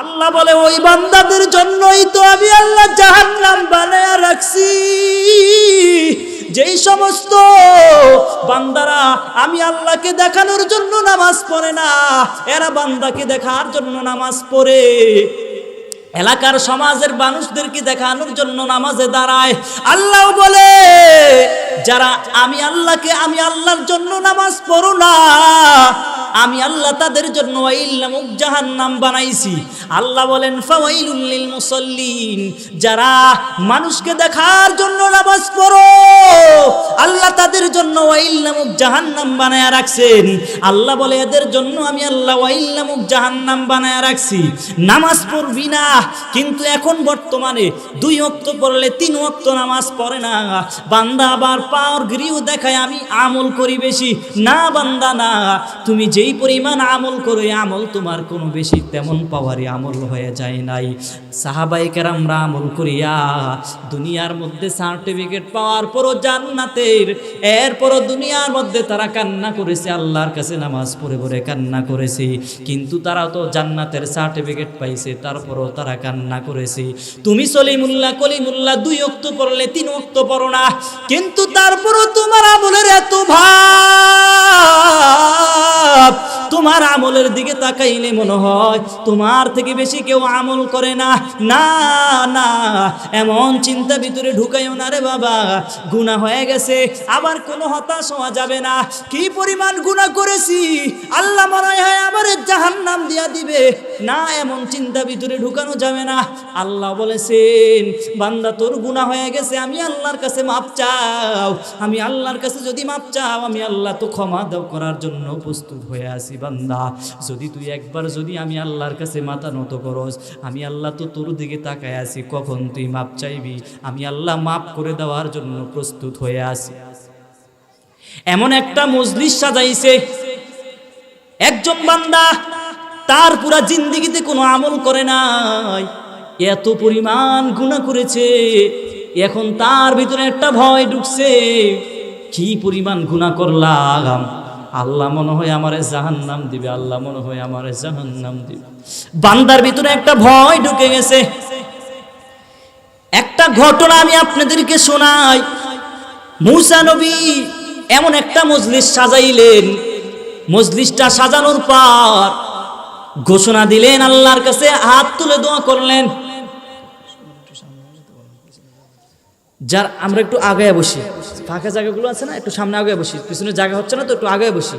আল্লাহ বলে ওই বান্দাদের জন্যই তো আমি আল্লাহ জাহান্নাম বানায়া রাখছি। যেই সমস্ত বান্দারা আমি আল্লাহকে দেখানোর জন্য নামাজ পড়ে না, এরা বান্দাকে দেখার জন্য নামাজ পড়ে, এলাকার সমাজের মানুষদেরকে দেখানোর জন্য নামাজে দাঁড়ায়। আল্লাহ বলে যারা আমি আল্লাহর জন্য নামাজ পড়ো না, আমি আল্লাহ তাদের জন্য ওয়াইলামুক জাহান্নাম বানাইছি। আল্লাহ বলেন ফাওয়াইলুল লিল মুসাল্লিন, যারা মানুষকে দেখার জন্য নামাজ পড়ো আল্লাহ তাদের জন্য ওয়াইলামুক জাহান্নাম বানায়া রাখছেন। আল্লাহ বলে এদের জন্য আমি আল্লাহ ওয়াইলামুক জাহান্নাম বানায়া রাখছি। নামাজ পড়বি না, কিন্তু এখন বর্তমানে 2 ওয়াক্ত পড়লে 3 ওয়াক্ত নামাজ পড়ে না। বান্দা আবার পাওয়ার গৃহ দেখায় আমি আমল করি বেশি। না বান্দা না, তুমি যেই পরিমাণ আমল করো আমল তোমার কোনো বেশি তেমন পাওয়ারই আমল হয়ে যায় নাই। সাহাবায়ে কেরামরা আমল করিয়া দুনিয়ার মধ্যে সার্টিফিকেট পাওয়ার পরও জান্নাতের, এরপরও দুনিয়ার মধ্যে তারা কান্না করেছে, আল্লাহর কাছে নামাজ পড়ে পড়ে কান্না করেছে। কিন্তু তারা তো জান্নাতের সার্টিফিকেট পাইছে, তারপরও তারা কান্না করেছে। তুমি সলিমুল্লাহ কলিমুল্লাহ 2 ওয়াক্ত পড়লে 3 ওয়াক্ত পড়ো না, কিন্তু তারপরও তোমার আমলের এত ভাব, তোমার আমলের দিকে তাকাইলে মনে হয় তোমার থেকে বেশি কেউ আমল করে না। না না, এমন চিন্তা ভিতরে ঢুকাইও না রে বাবা। গুনাহ হয়ে গেছে, আবার কোনো হতাশ হওয়া যাবে না। কি পরিমাণ গুনাহ করেছি, আল্লাহ মনে হয় আমার জাহান্নাম দিয়া দিবে, না এমন চিন্তা ভিতরে ঢুকানো যাবে না। আল্লাহ বলেছেন বান্দা তোর গুনাহ হয়ে গেছে, আমি আল্লাহর কাছে মাপ চাও। আমি আল্লাহর কাছে যদি মাপ চাও, আমি আল্লাহ তো ক্ষমা দাও করার জন্য প্রস্তুত হয়ে আছি। বান্দা যদি তুই একবার যদি আমি আল্লাহর কাছে মাথা নত করস, আমি আল্লাহ তো তোর দিকে তাকায় আছি, কখন তুই মাপ চাইবি, আমি আল্লাহ মাপ করে দেওয়ার জন্য প্রস্তুত হয়ে আছি। এমন একটা মজলিস সাজাইছে, একজন বান্দা তার পুরা জিন্দেগিতে কোনো আমল করে নাই, এত পরিমাণ গুনাহ করেছে। এখন তার ভিতরে একটা ভয় ঢুকছে, কি পরিমাণ গুনাহ করলাম, আল্লাহ মনে হয় আমারে জাহান্নাম দিবে, আল্লাহ মনে হয় আমারে জাহান্নাম দিবে। বান্দার ভিতরে একটা ভয় ঢুকে গেছে। একটা ঘটনা আমি আপনাদেরকে শোনাই। মূসা নবী এমন একটা মজলিস সাজাইলেন, মজলিসটা সাজানোর পর ঘোষণা দিলেন, আল্লাহর কাছে হাত তুলে দোয়া করলেন। যার আমরা একটু আগে বসি, ফাঁকা জায়গাগুলো আছে না, একটু সামনে আগে বসি, পিছনে জায়গা হচ্ছে না তো একটু আগে বসি।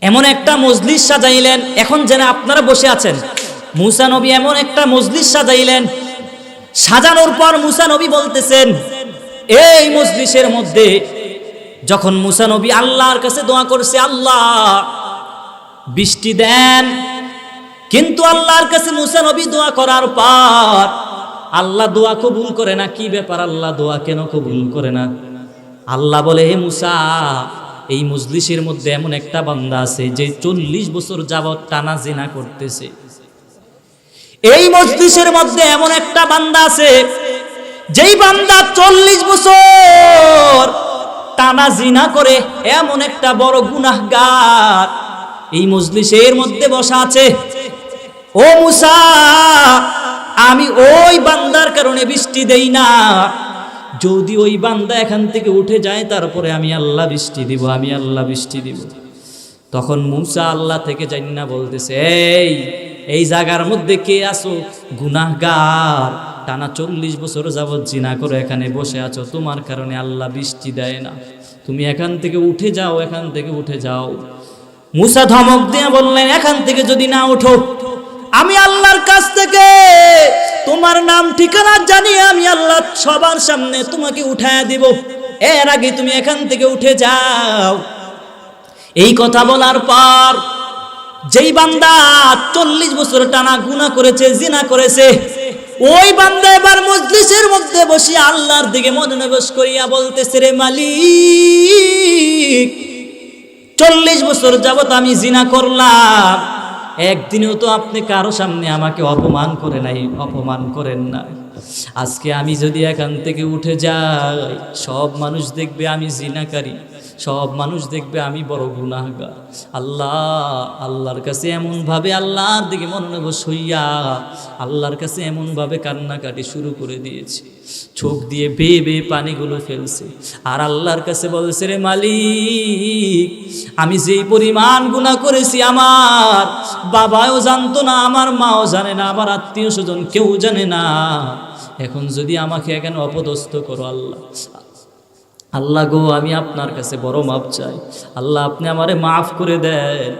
এমন একটা মজলিস সাজাইলেন, এখন যেন আপনারা বসে আছেন, মূসা নবী এমন একটা মজলিস সাজাইলেন। সাজানোর পর মূসা নবী বলতেছেন, এই মজলিসের মধ্যে যখন মূসা নবী আল্লাহর কাছে দোয়া করছে, আল্লাহ বৃষ্টি দেন, কিন্তু আল্লাহর কাছে মূসা নবী দোয়া করার পর আল্লাহ দোয়া কবুল করে না। কি ব্যাপার, আল্লাহ দোয়া কেন কবুল করে না? আল্লাহ বলে, হে মূসা, এই মজলিসের মধ্যে এমন একটা বান্দা আছে যে 40 বছর যাবত টানা জিনা করতেছে। এই মজলিসের মধ্যে এমন একটা বান্দা আছে যেই বান্দা 40 বছর টানা জিনা করে, এমন একটা বড় গুনাহগার এই মজলিসের মধ্যে বসা আছে। ও মূসা, আমি ওই বান্দার কারণে বৃষ্টি দেই না, যদি ওই বান্দা এখান থেকে উঠে যায় তারপরে আমি আল্লাহ বৃষ্টি দিব, আমি আল্লাহ বৃষ্টি দিব। তখন মূসা আল্লাহ থেকে জান্না বলতেছে, এই জায়গার মধ্যে কে আছো? গুনাহগার, টানা 40 বছর যাবত জিনা করে এখানে বসে আছো, তোমার কারণে আল্লাহ বৃষ্টি দেয় না, তুমি এখান থেকে উঠে যাও, এখান থেকে উঠে যাও। মূসা ধমক দিয়ে বললেন, এখান থেকে যদি না উঠো, আমি আল্লাহর কাছ থেকে তোমার নাম ঠিকানা জানিয়ে আমি আল্লাহ সবার সামনে তোমাকে উঠায় দিব, এর আগে তুমি এখান থেকে উঠে যাও। এই কথা বলার পর যেই বান্দা 40 বছর টানা গুনাহ করেছে, জিনা করেছে, ওই বান্দা এবার মজলিসের মধ্যে বসে আল্লাহর দিকে মনোনিবেশ করিয়া বলতেছে, রে মালিক, 40 বছর যাবত আমি জিনা করলাম, একদিনও তো আপনি কারো সামনে আমাকে অপমান করে নাই, অপমান করেন না। আজকে আমি যদি এখান থেকে উঠে যাই, সব মানুষ দেখবে আমি জিনাকারী, সব মানুষ দেখবে আমি বড় গুনাহগার। আল্লাহ, আল্লাহর কাছে এমনভাবে আল্লাহর দিকে মনোনিবেশ হইয়া আল্লাহর কাছে এমনভাবে কান্নাকাটি শুরু করে দিয়েছে, চোখ দিয়ে বেয়ে বেয়ে পানিগুলো ফেলছে, আর আল্লাহর কাছে বলছে, রে মালিক, আমি যেই পরিমাণ গুনাহ করেছি আমার বাবাও জানতো না, আমার মাও জানে না, আমার আত্মীয় স্বজন কেউ জানে না। এখন যদি আমাকে এখানে অপদস্থ করো আল্লাহ, আল্লাহ গো, আমি আপনার কাছে বড় মাপ চাই, আল্লাহ আপনি আমারে মাফ করে দেন।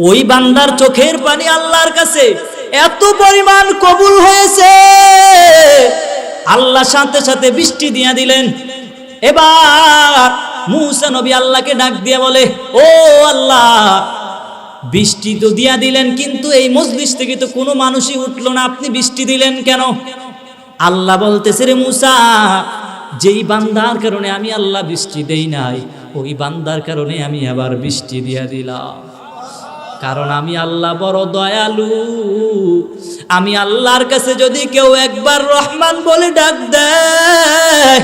ওই বান্দার চোখের পানি আল্লাহর কাছে এত পরিমাণ কবুল হয়েছে, আল্লাহ সাথে সাথে বৃষ্টি দিয়ে দিলেন। এবার মূসা নবী আল্লাহকে ডাক দিয়ে বলে, ও আল্লাহ, বৃষ্টি তো দিয়া দিলেন, কিন্তু এই মজলিস থেকে তো কোনো মানুষই উঠলো না, আপনি বৃষ্টি দিলেন কেন? আল্লাহ বলতেছে, রে মূসা, যেই বান্দার কারণে আমি আল্লাহ বৃষ্টি দেই নাই, ওই বান্দার কারণে আমি আবার বৃষ্টি দিয়া দিলাম। কারণ আমি আল্লাহ বড় দয়ালু। আমি আল্লাহর কাছে যদি কেউ একবার রহমান বলে ডাক দেয়,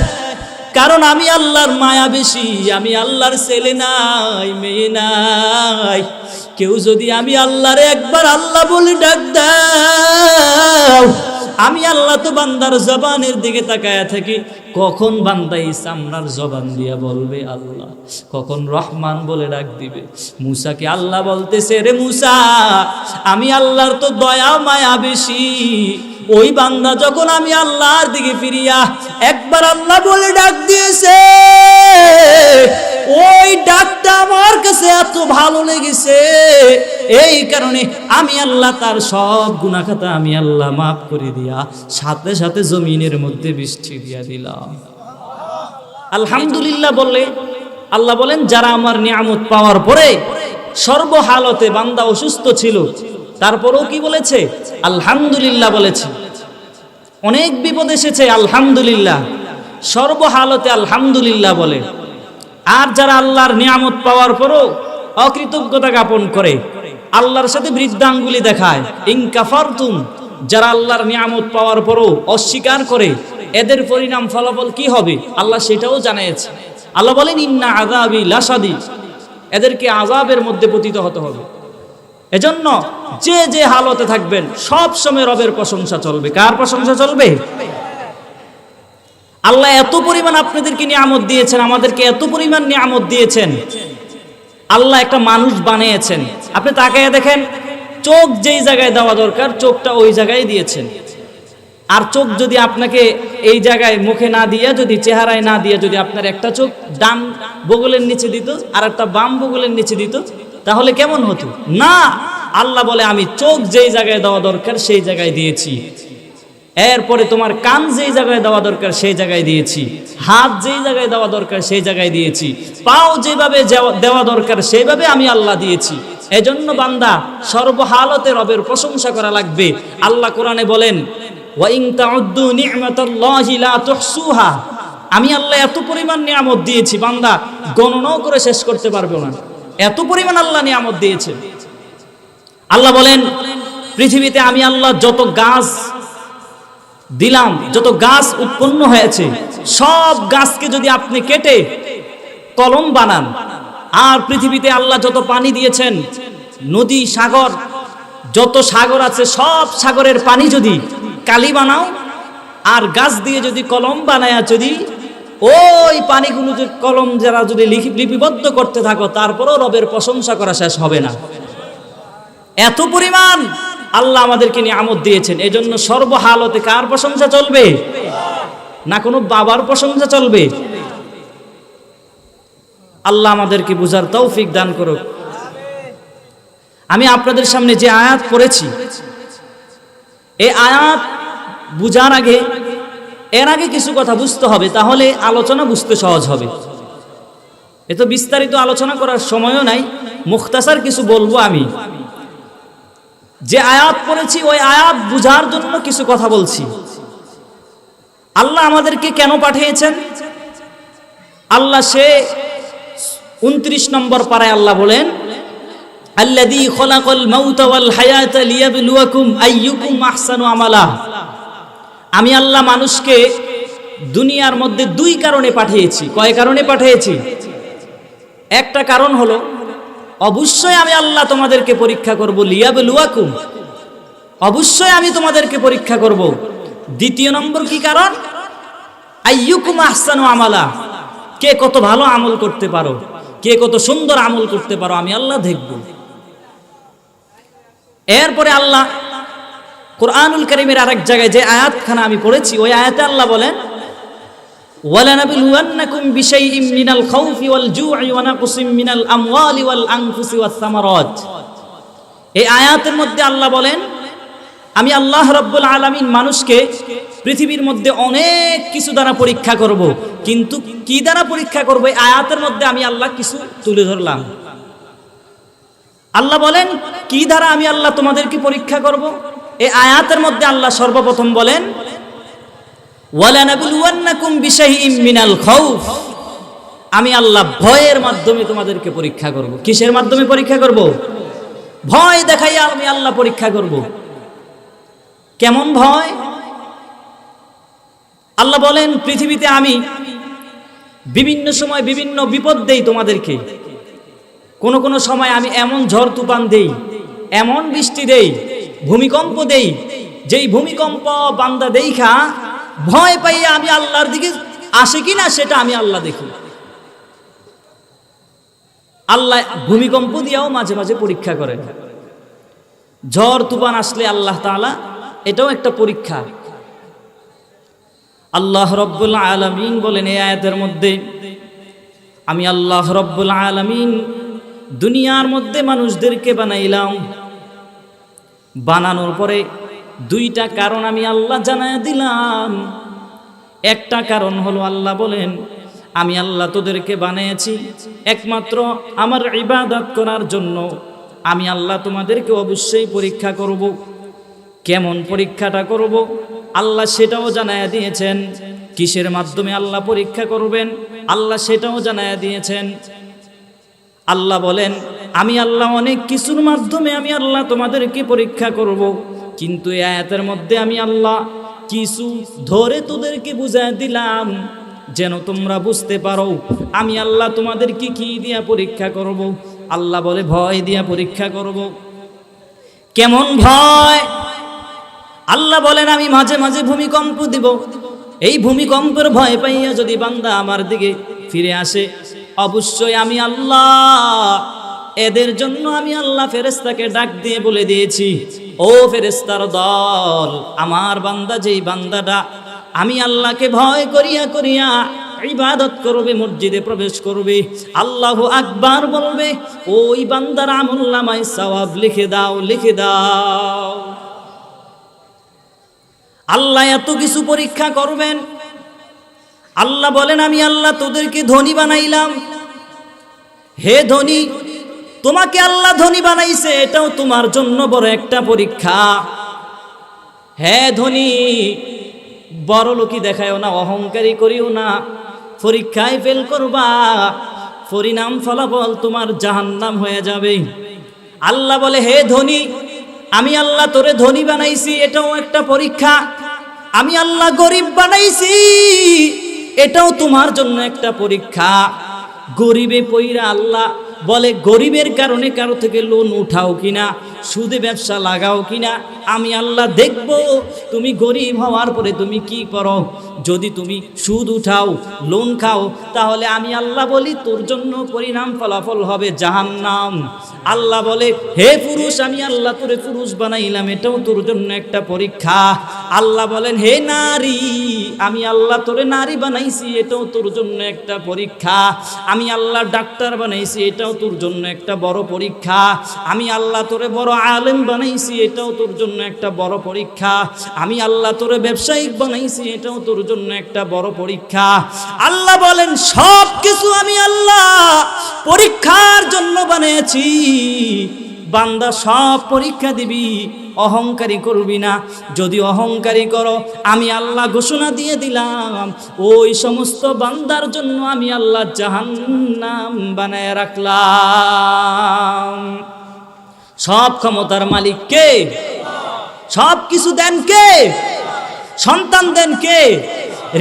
কারণ আমি আল্লাহর মায়া বেশি, আমি আল্লাহর ছেলে নাই, মেয়ে নাই, কেউ যদি আমি আল্লাহরে একবার আল্লাহ বলে ডাক দাও, আমি আল্লাহ তো বান্দার জবানের দিকে তাকায়া থাকি, কখন বান্দা এই চামড়ার জবান দিয়া বলবে আল্লাহ, কখন রহমান বলে ডাক দিবে। মূসাকে আল্লাহ বলতেছে, রে মূসা, আমি আল্লাহর তো দয়া মায়া বেশি, ওই বান্দা যখন আমি আল্লাহর দিকে ফিরিয়া একবার আল্লাহ বলে ডাক দিয়েছে, ওই ডাকটা আমার কাছে এত ভালো লেগেছে, এই কারণে আমি আল্লাহ তার সব গুনাহ খাতা আমি আল্লাহ মাফ করে দিয়া সাথে সাথে জমিনের মধ্যে বৃষ্টি দিয়া দিলাম। আলহামদুলিল্লাহ বললে আল্লাহ বলেন, যারা আমার নিয়ামত পাওয়ার পরে সর্বহালতে বান্দা অসুস্থ ছিল, তারপরেও কি বলেছে? আলহামদুলিল্লাহ বলেছে। অনেক বিপদ এসেছে, আলহামদুলিল্লাহ, সর্বহালতে আলহামদুলিল্লাহ বলে। আর যারা আল্লাহর নিয়ামত পাওয়ার পরও অকৃতজ্ঞতা জ্ঞাপন করে, আল্লাহর সাথে বৃদ্ধাঙ্গুলি দেখায়, ইন কাফারতুম, যারা আল্লাহর নিয়ামত পাওয়ার পরও অস্বীকার করে, এদের পরিণাম ফলাফল কি হবে আল্লাহ সেটাও জানিয়েছে। আল্লাহ বলেন, ইন্না আযাবি লাশাদীদ, এদেরকে আযাবের মধ্যে পতিত হতে হবে। এজন্য যে যে হালতে থাকবেন সব সময় রবের প্রশংসা চলবে। কার প্রশংসা চলবে? আল্লাহ এত পরিমাণ আপনাদেরকে নিয়ামত দিয়েছেন, আমাদেরকে এত পরিমাণ নিয়ামত দিয়েছেন। আল্লাহ একটা মানুষ বানিয়েছেন, আপনি তাকায় দেখেন, চোখ যেই জায়গায় দেওয়া দরকার চোখটা ওই জায়গায় দিয়েছেন। আর চোখ যদি আপনাকে এই জায়গায় মুখে না দিয়ে, যদি চেহারায় না দিয়ে, যদি আপনার একটা চোখ ডান বগলের নিচে দিত আর একটা বাম বগলের নিচে দিত, তাহলে কেমন হতো? না, আল্লাহ বলে, আমি চোখ যেই জায়গায় দেওয়া দরকার সেই জায়গায় দিয়েছি। এরপরে তোমার কান যেই জায়গায় দেওয়া দরকার সেই জায়গায় দিয়েছি, হাত যেই জায়গায় দেওয়া দরকার সেই জায়গায় দিয়েছি, পাও যেভাবে দেওয়া দরকার সেইভাবে আমি আল্লাহ দিয়েছি। এজন্য বান্দা সর্বহালতে রবের প্রশংসা করা লাগবে। আল্লাহ কোরআনে বলেন, ওয়া ইন তাউদ্দু নি'মাতাল্লাহি লা তুহসুহা, আমি আল্লাহ এত পরিমাণ নিয়ামত দিয়েছি, বান্দা গণনাও করে শেষ করতে পারবে না, এত পরিমাণ আল্লাহ নিয়ামত দিয়েছে। আল্লাহ বলেন, পৃথিবীতে আমি আল্লাহ যত গাছ দিলাম, যত গাছ উৎপন্ন হয়েছে, সব গাছকে যদি আপনি কেটে কলম বানান, আর পৃথিবীতে আল্লাহ যত পানি দিয়েছেন, নদী সাগর যত সাগর আছে, সব সাগরের পানি যদি কালি বানাও আর গাছ দিয়ে যদি কলম বানায়, যদি ওই পানিগুলো যে কলম যারা যদি লিপিবদ্ধ করতে থাকো, তারপরও রবের প্রশংসা করা শেষ হবে না। এত পরিমাণ আল্লাহ আমাদেরকে নিয়ামত দিয়েছেন। এজন্য সর্বহালতে কার প্রশংসা চলবে? না কোনো বাবার প্রশংসা চলবে? আল্লাহ আমাদেরকে বুঝার তৌফিক দান করুক। আমি আপনাদের সামনে যে আয়াত পড়েছি, এই আয়াত বুঝার আগে, এর আগে কিছু কথা বুঝতে হবে, তাহলে আলোচনা বুঝতে সহজ হবে। এত বিস্তারিত আলোচনা করার সময়ও নাই, মুখতাসার কিছু বলবো। আমি যে আয়াত পড়েছি ওই আয়াত বুঝার জন্য কিছু কথা বলছি। আল্লাহ আমাদেরকে কেন পাঠিয়েছেন? আল্লাহ সে 29 নম্বর পারায় আল্লাহ বলেন, আল্লাযী খলাকাল মাউতা ওয়াল হায়াতা লিয়াবলুয়াকুম আইয়ুকুম আহসানু আমালা। আমি আল্লাহ মানুষকে দুনিয়ার মধ্যে দুই কারণে পাঠিয়েছি। কয় কারণে পাঠিয়েছি? একটা কারণ হলো অবশ্যই আমি আল্লাহ তোমাদেরকে পরীক্ষা করব, লিয়াবলুয়াকুম, অবশ্যই আমি তোমাদেরকে পরীক্ষা করব। দ্বিতীয় নম্বর কি কারণ? আইয়ুকুম আহসানু আমালা, কে কত ভালো আমল করতে পারো, কে কত সুন্দর আমল করতে পারো, আমি আল্লাহ দেখব। এরপরে আল্লাহ কুরআনুল কারীমের আরেক জায়গায় যে আয়াতখানা আমি পড়েছি, ওই আয়াতে আল্লাহ বলেন, ওয়ালানাবলুওয়ান্নাকুম বিশাইইম মিনাল খাউফি ওয়াল জু'i ওয়া নাকসিম মিনাল আমওয়ালি ওয়াল আনফুসি ওয়াস সামারাত। এই আয়াতের মধ্যে আল্লাহ বলেন, আমি আল্লাহ রাব্বুল আলামিন মানুষকে পৃথিবীর মধ্যে অনেক কিছু দ্বারা পরীক্ষা করব, কিন্তু কি দ্বারা পরীক্ষা করব এই আয়াতের মধ্যে আমি আল্লাহ কিছু তুলে ধরলাম। আল্লাহ বলেন কি দ্বারা আমি আল্লাহ তোমাদেরকে পরীক্ষা করব। এই আয়াতের মধ্যে আল্লাহ সর্বপ্রথম বলেন, ওয়ালানাবলুওয়ান্নাকুম বিশাইইম মিনাল খাউফ, আমি আল্লাহ ভয়ের মাধ্যমে তোমাদেরকে পরীক্ষা করব। কিসের মাধ্যমে পরীক্ষা করব? ভয় দেখাইয়া আমি আল্লাহ পরীক্ষা করব। কেমন ভয়? আল্লাহ বলেন, পৃথিবীতে আমি বিভিন্ন সময় বিভিন্ন বিপদ দেই তোমাদেরকে। কোন কোন সময় আমি এমন ঝড় তুফান দেই, এমন বৃষ্টি দেই, ভূমিকম্প দেই, যেই ভূমিকম্প বান্দা দেখা ভয় পাইয়া আমি আল্লাহর দিকে আসে কিনা সেটা আমি আল্লাহ দেখি। আল্লাহ ভূমিকম্প দিয়াও মাঝে মাঝে পরীক্ষা করেন। ঝড় তুফান আসলে আল্লাহ তাআলা এটাও একটা পরীক্ষা। আল্লাহ রব্বুল আলামিন বলেন এই আয়াতের মধ্যে, আমি আল্লাহ রব্বুল আলামিন দুনিয়ার মধ্যে মানুষদেরকে বানাইলাম, বানানোর পরে দুইটা কারণ আমি আল্লাহ জানায় দিলাম। একটা কারণ হলো আল্লাহ বলেন, আমি আল্লাহ তোদেরকে বানিয়েছি একমাত্র আমার ইবাদত করার জন্য। আমি আল্লাহ তোমাদেরকে অবশ্যই পরীক্ষা করব। কেমন পরীক্ষাটা করব আল্লাহ সেটাও জানায়া দিয়েছেন। কিসের মাধ্যমে আল্লাহ পরীক্ষা করবেন আল্লাহ সেটাও জানায়া দিয়েছেন। আল্লাহ বলেন, আমি আল্লাহ অনেক কিছুর মাধ্যমে আমি আল্লাহ তোমাদেরকে পরীক্ষা করব, কিন্তু এই আয়াতের মধ্যে আমি আল্লাহ কিছু ধরে তোদেরকে বুঝায় দিলাম যেন তোমরা বুঝতে পারো আমি আল্লাহ তোমাদেরকে কি দিয়া পরীক্ষা করব। আল্লাহ বলে, ভয় দিয়া পরীক্ষা করব। কেমন ভয়? আল্লাহ বলেন, আমি মাঝে মাঝে ভূমিকম্প দিব। এই ভূমিকম্পের ভয় পাইয়া যদি বান্দা আমার দিকে ফিরে আসে, অবশ্যই আমি আল্লাহ এদের জন্য আমি আল্লাহ ফেরেশতাকে ডাক দিয়ে বলে দিয়েছি, ও ফেরেশতার দল, আমার বান্দা যেই বান্দাটা আমি আল্লাহকে ভয় করিয়া করিয়া ইবাদত করবে, মসজিদে প্রবেশ করবে, আল্লাহু আকবার বলবে, ওই বান্দার আমলনামায় সওয়াব লিখে দাও, লিখে দাও। আল্লাহ এত কিছু পরীক্ষা করবেন। আল্লাহ বলেন, আমি আল্লাহ তোদেরকে ধনী বানাইলাম। হে ধনী, তোমাকে আল্লাহ ধনী বানাইছে, এটাও তোমার জন্য বড় একটা পরীক্ষা। হে ধনী, বড় লোকই দেখায়ও না, অহংকারী করিও না, পরীক্ষায় ফেল করবা, পরিণাম ফলাফল তোমার জাহান্নাম হয়ে যাবে। আল্লাহ বলে, হে ধনী, আমি আল্লাহ তোরে ধনী বানাইছি, এটাও একটা পরীক্ষা। আমি আল্লাহ গরিব বানাইছি, এটাও তোমার জন্য একটা পরীক্ষা। গরিবে পইরা আল্লাহ বলে, গরিবের কারণে কারো থেকে লোন উঠাও কিনা, সুদে ব্যবসা লাগাও কিনা, আমি আল্লাহ দেখব তুমি গরিব হওয়ার পরে তুমি কি করো। যদি তুমি সুদ উঠাও, লোন খাও, তাহলে আমি আল্লাহ বলি তোর জন্য পরিণাম ফলাফল হবে জাহান্নাম। আল্লাহ বলে, হে পুরুষ, আমি আল্লাহ তোরে পুরুষ বানাইলাম, এটাও তোর জন্য একটা পরীক্ষা। আল্লাহ বলেন, হে নারী, আমি আল্লাহ তোরে নারী বানাইছি, এটাও তোর জন্য একটা পরীক্ষা। আমি আল্লাহ ডাক্তার বানাইছি, এটাও তোর জন্য একটা বড় পরীক্ষা। আমি আল্লাহ তোরে বড় আলেম বানাইছি, এটাও তোর জন্য একটা বড় পরীক্ষা। আমি আল্লাহ তোরে ব্যবসায়িক বানাইছি, এটাও তোর জন্য একটা বড় পরীক্ষা। আল্লাহ বলেন, সব কিছু আমি আল্লাহ পরীক্ষার জন্য বানিয়েছি। বান্দা সব পরীক্ষা দিবি, অহংকারী করবি না। যদি অহংকারী করো, আমি আল্লাহ ঘোষণা দিয়ে দিলাম, ওই সমস্ত বান্দার জন্য আমি আল্লাহ জাহান্নাম বানায় রাখলাম। সব ক্ষমতার মালিক কে? সব কিছু দেন কে? সন্তান দেন কে?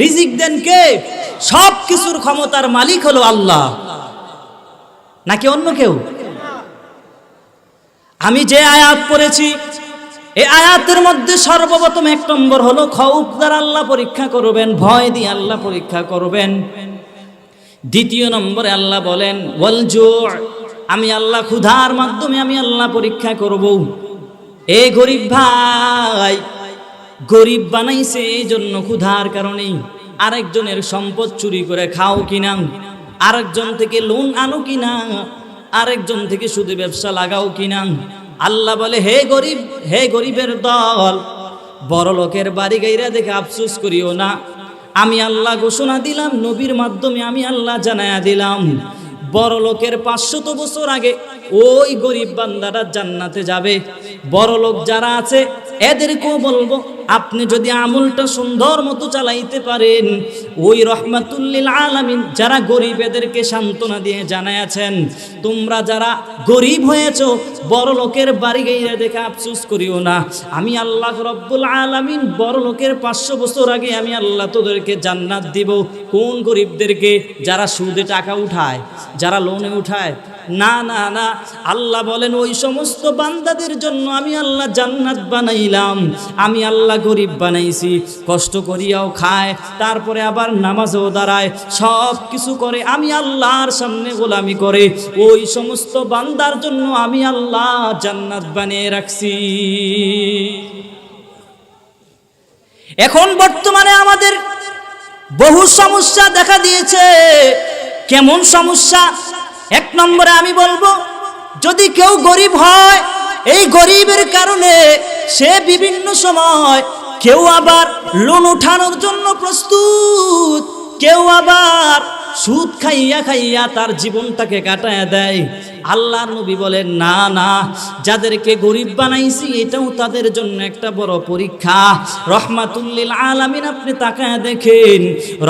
রিজিক দেন কে? সব কিছুর ক্ষমতার মালিক হলো আল্লাহ। নাকি অন্য কেউ? আমি যে আয়াত পড়েছি এই আয়াতের মধ্যে সর্বপ্রথম এক নম্বর হলো খৌফ দ্বারা আল্লাহ পরীক্ষা করবেন, ভয় দিয়ে আল্লাহ পরীক্ষা করবেন। দ্বিতীয় নম্বরে আল্লাহ বলেন ওয়াল জু', আমি আল্লাহ ক্ষুধার মাধ্যমে আমি আল্লাহ পরীক্ষা করব। এই গরিব ভাই গরিব বানাইছে এই জন্য ক্ষুধার কারণেই। আরেকজনের সম্পদ চুরি করে খাও কিনা, আরেকজন থেকে লোন আনো কিনা, আরেকজন থেকে শুধু ব্যবসা লাগাও কিনা। আল্লাহ বলে হে গরিব, হে গরিবের দল, বড় লোকের বাড়ি গাইরা দেখে আফসোস করিও না। আমি আল্লাহ ঘোষণা দিলাম, নবীর মাধ্যমে আমি আল্লাহ জানায়া দিলাম, বড় লোকের 500 বছর আগে ওই গরিব বান্দারা জান্নাতে যাবে। বড় লোক যারা আছে এদেরকেও বলবো, আপনি যদি আমলটা সুন্দর মতো চালাইতে পারেন, ওই রহমাতুল্লিল আলামিন যারা গরিব এদেরকে সান্ত্বনা দিয়ে জানায়াছেন, তোমরা যারা গরিব হয়েছো বড় লোকের বাড়ি গিয়ে দেখে আফসোস করিও না। আমি আল্লাহ রব্বুল আলামিন বড় লোকের 500 বছর আগে আমি আল্লাহ তোদেরকে জান্নাত দিব। কোন গরিবদেরকে? যারা সুদে টাকা উঠায়, যারা লোনে উঠায়। না না না, আল্লাহ বলেন ওই সমস্ত বান্দাদের জন্য আমি আল্লাহ জান্নাত বানাইলাম। আমি আল্লাহ গরিব বানাইছি, কষ্ট করিয়াও খায়, তারপরে আবার নামাজও দাঁড়ায়, সব কিছু করে, আমি আল্লাহর সামনে গোলামি করে, ওই সমস্ত বান্দার জন্য আমি আল্লাহ জান্নাত বানিয়ে রাখছি। এখন বর্তমানে আমাদের বহু সমস্যা দেখা দিয়েছে। কেমন সমস্যা? এক নম্বরে আমি বলবো, যদি কেউ গরিব হয়, এই গরিবের কারণে সে বিভিন্ন সময় কেউ আবার লোন উঠানোর জন্য প্রস্তুত, কেউ আবার সুদ খাইয়া খাইয়া তার জীবনটাকে কাটায় দেয়। আল্লাহর নবী বলেন না না, যাদেরকে গরিব বানাইছি এটাও তাদের জন্য একটা বড় পরীক্ষা। রহমাতুল্লিল আলামিন আপনি তাকায় দেখেন,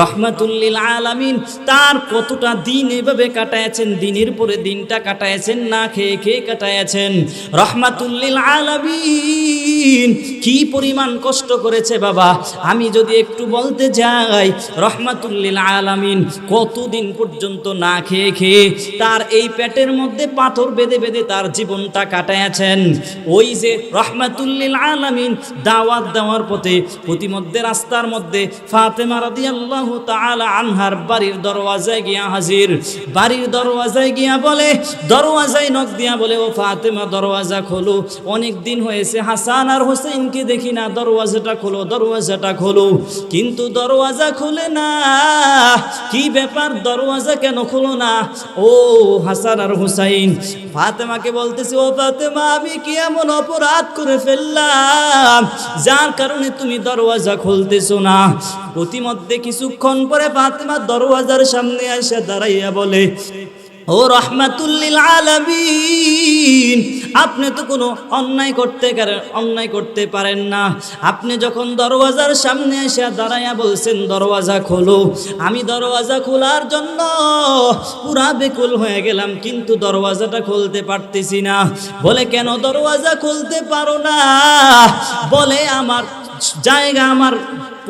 রহমাতুল্লিল আলামিন তার কতটা দিন এভাবে কাটাইছেন, দিনের পরে দিনটা কাটাইছেন, না খেয়ে খেয়ে কাটাইছেন। রহমাতুল্লিল আলামিন কি পরিমাণ কষ্ট করেছে বাবা, আমি যদি একটু বলতে যাই, রহমাতুল্লিল আলামিন কতদিন পর্যন্ত না খেয়ে খেয়ে তার এই পেটের মধ্যে পাথর বেঁধে বেঁধে তার জীবনটা কাটাইছেন। ওই যে রহমাতুল্লিল আলামিন দাওয়াত দেওয়ার পথে প্রতিমধ্যে রাস্তার মধ্যে ফাতেমা রাদিয়াল্লাহু তাআলা আনহার বাড়ির দরওয়াজায় গিয়া হাজির। বাড়ির দরওয়াজায় গিয়া বলে, দরওয়াজায় নক দিয়া বলে, ও ফাতেমা দরওয়াজা খোলো, অনেক দিন হয়েছে হাসান আর হোসেনকে দেখি না, দরওয়াজাটা খোলো, দরওয়াজাটা খোলো। কিন্তু দরওয়াজা খুলে না। কি ব্যাপার, দরওয়াজা কেন খোলো না? ও হাসান আর হোসেন ফাতেমাকে বলতেছে, ও ফাতেমা আমি কি এমন অপরাধ করে ফেললাম যার কারণে তুমি দরওয়াজা খুলতেছো না? প্রতিমধ্যে কিছুক্ষণ পরে ফাতেমা দরওয়াজার সামনে এসে দাঁড়াইয়া বলে, ও রহমাতুল্লিল আলামিন, আপনি তো কোনো অন্যায় করতে পারেন না। আপনি যখন দরওয়াজার সামনে এসে দাঁড়াইয়া বলছেন দরওয়াজা খোলো, আমি দরওয়াজা খোলার জন্য পুরা বেকুল হয়ে গেলাম, কিন্তু দরওয়াজাটা খুলতে পারতেছি না। বলে কেন দরওয়াজা খুলতে পারো না? বলে আমার জায়গা, আমার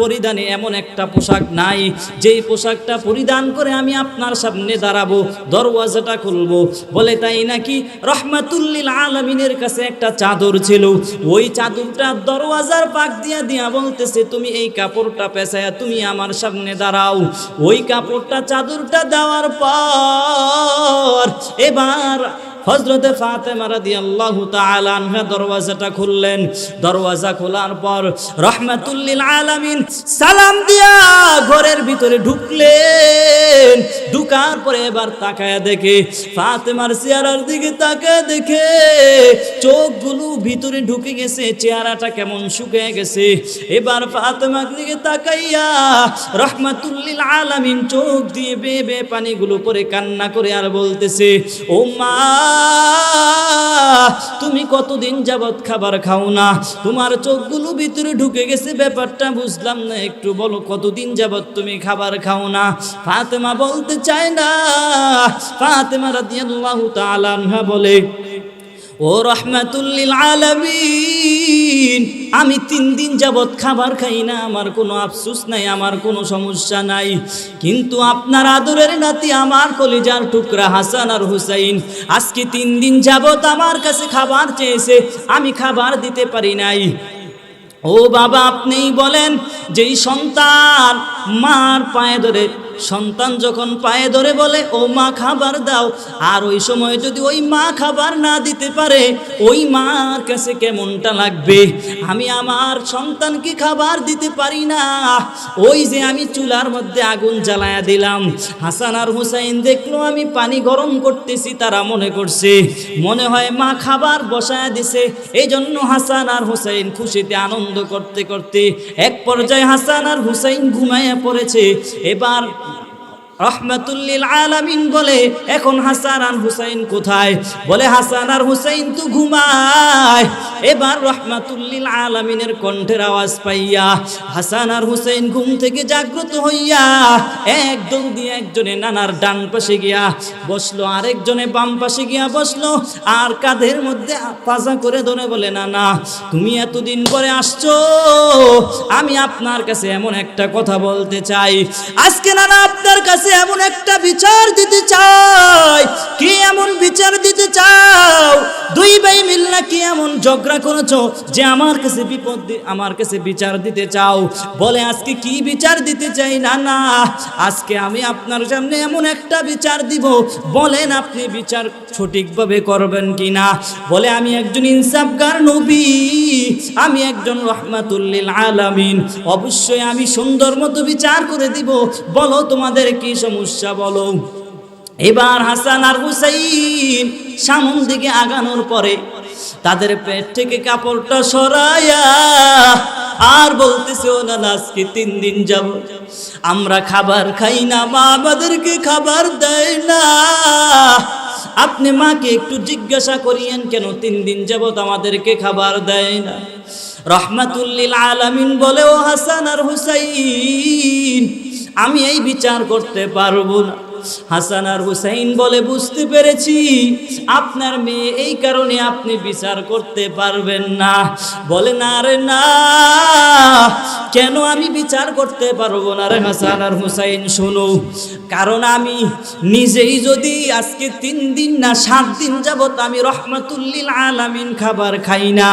পরিধানে এমন একটা পোশাক নাই যেই পোশাকটা পরিধান করে আমি আপনার সামনে দাঁড়াবো, দরওয়াজাটা খুলবো। বলে তাই নাকি? রহমাতুল্লিল আলামিনের কাছে একটা চাদর ছিল, ওই চাদরটা দরওয়াজার পাক দিয়া দিয়া বলতেছে, তুমি এই কাপড়টা পেঁচায়া তুমি আমার সামনে দাঁড়াও। ওই কাপড়টা চাদরটা দেওয়ার পর এবার হযরতে ফাতেমা রাদিয়াল্লাহু তাআলা আনহা দরওয়াজাটা খুললেন। দরওয়াজা খোলার পর রহমাতুল্লিল আলামিন সালাম দিয়া ঘরের ভিতরে ঢুকলেন। ঢুকার পরে এবার তাকায়া দেখে, ফাতেমার চেহারার দিকে তাকায়া দেখে চোখগুলো ভিতরে ঢুকে গেছে, চেহারাটা কেমন শুকিয়ে গেছে। এবার ফাতেমার দিকে তাকাইয়া রহমাতুল্লিল আলামিন চোখ দিয়ে বেয়ে বেয়ে পানিগুলো পরে কান্না করে আর বলতেছে, ও মা, তুমি কতদিন যাবত খাবার খাও না, তোমার চোখগুলো ভিতরে ঢুকে গেছে, ব্যাপারটা বুঝলাম না, একটু বলো কতদিন যাবত তুমি খাবার খাও না? ফাতেমা বলতে চায় না। ফাতেমা রাদিয়াল্লাহু তাআলা আনহা বলে, ও রহমাতুল্লিল আলামিন, আমি 3 দিন যাবত খাবার খাই না, আমার কোনো আফসোস নাই, আমার কোনো সমস্যা নাই। কিন্তু আপনার আদরের নাতি, আমার কলিজার টুকরা হাসান আর হুসাইন আজকে 3 দিন যাবত আমার কাছে খাবার চেয়েছে, আমি খাবার দিতে পারি নাই। ও বাবা, আপনিই বলেন, যেই সন্তান মার পায়ে ধরে, সন্তান যখন পায়ে ধরে বলে ও মা খাবার দাও, আর ওই সময় যদি ওই মা খাবার না দিতে পারে, ওই মার কাছে কেমনটা লাগবে? আমি আমার সন্তানকে খাবার দিতে পারি না, ওই যে আমি চুলার মধ্যে আগুন জ্বালায়া দিলাম, হাসান আর হুসাইন দেখলো আমি পানি গরম করতেছি, তারা মনে করছে মনে হয় মা খাবার বসায়া দিছে। এই জন্য হাসান আর হুসাইন খুশিতে আনন্দ করতে করতে এক পর্যায়ে হাসান আর হুসাইন ঘুমাইয়া পড়েছে। এবার রহমাতুল্লিল আলামিন বলে, এখন হাসান আর হুসাইন কোথায়? বলে হাসান আর হুসাইন তো ঘুমায়। এবার রহমাতুল্লিল আলামিনের কণ্ঠের আওয়াজ পাইয়া হাসান আর হুসাইন ঘুম থেকে জাগ্রত হইয়া একদম দিয়ে একজনে নানার ডান পাশে গিয়া বসলো, আরেকজনে বাম পাশে গিয়া বসলো, আর কাঁধের মধ্যে পাজা করে ধরে বলে, নানা তুমি এতদিন পরে আসছো, আমি আপনার কাছে এমন একটা কথা বলতে চাই। আজকে নানা আপনার কাছে এমন একটা বিচার দিতে চাই। কি এমন বিচার দিতে চাও? দুই ভাই মিল্লা কি এমন ঝগড়া করেছো যে আমার কাছে আমার কাছে বিচার দিতে চাও? বলে আজকে কি বিচার দিতে চাই? না, আজকে আমি আপনার সামনে এমন একটা বিচার দিব, বলেন আপনি বিচার সঠিকভাবে করবেন কিনা। বলে আমি একজন ইনসাফগার নবী, আমি একজন রহমাতুল্লিল আলামিন, অবশ্যই আমি সুন্দর মতো বিচার করে দিব, বলো তোমাদের কি সমস্যা বলো। এবার হাসান আর হুসাইন সামন দিকে আগানোর পরে তাদের পেট থেকে কাপড়টা সরাইয়া আর বলতেছে, ও না, আজকে 3 দিন যাব আমরা খাবার খাই না, মা আমাদেরকে খাবার দেয় না। আপনি মাকে একটু জিজ্ঞাসা করিয়েন কেন 3 দিন যাবত আমাদেরকে খাবার দেয় না। রহমাতুল্লিল আলামিন বলে, ও হাসান আর হুসাইন, আমি এই বিচার করতে পারবো না। হাসান আর হুসাইন বলে, বুঝতে পেরেছি আপনার মেয়ে, এই কারণে আপনি বিচার করতে পারবেন না। বলে, না রে না, কেন আমি বিচার করতে পারবো না রে হাসান আর হুসাইন? শোনো, কারণ আমি নিজেই যদি আজকে 3 দিন না 7 দিন যাবত আমি রহমাতুল্লিল আলামিন খাবার খাই না,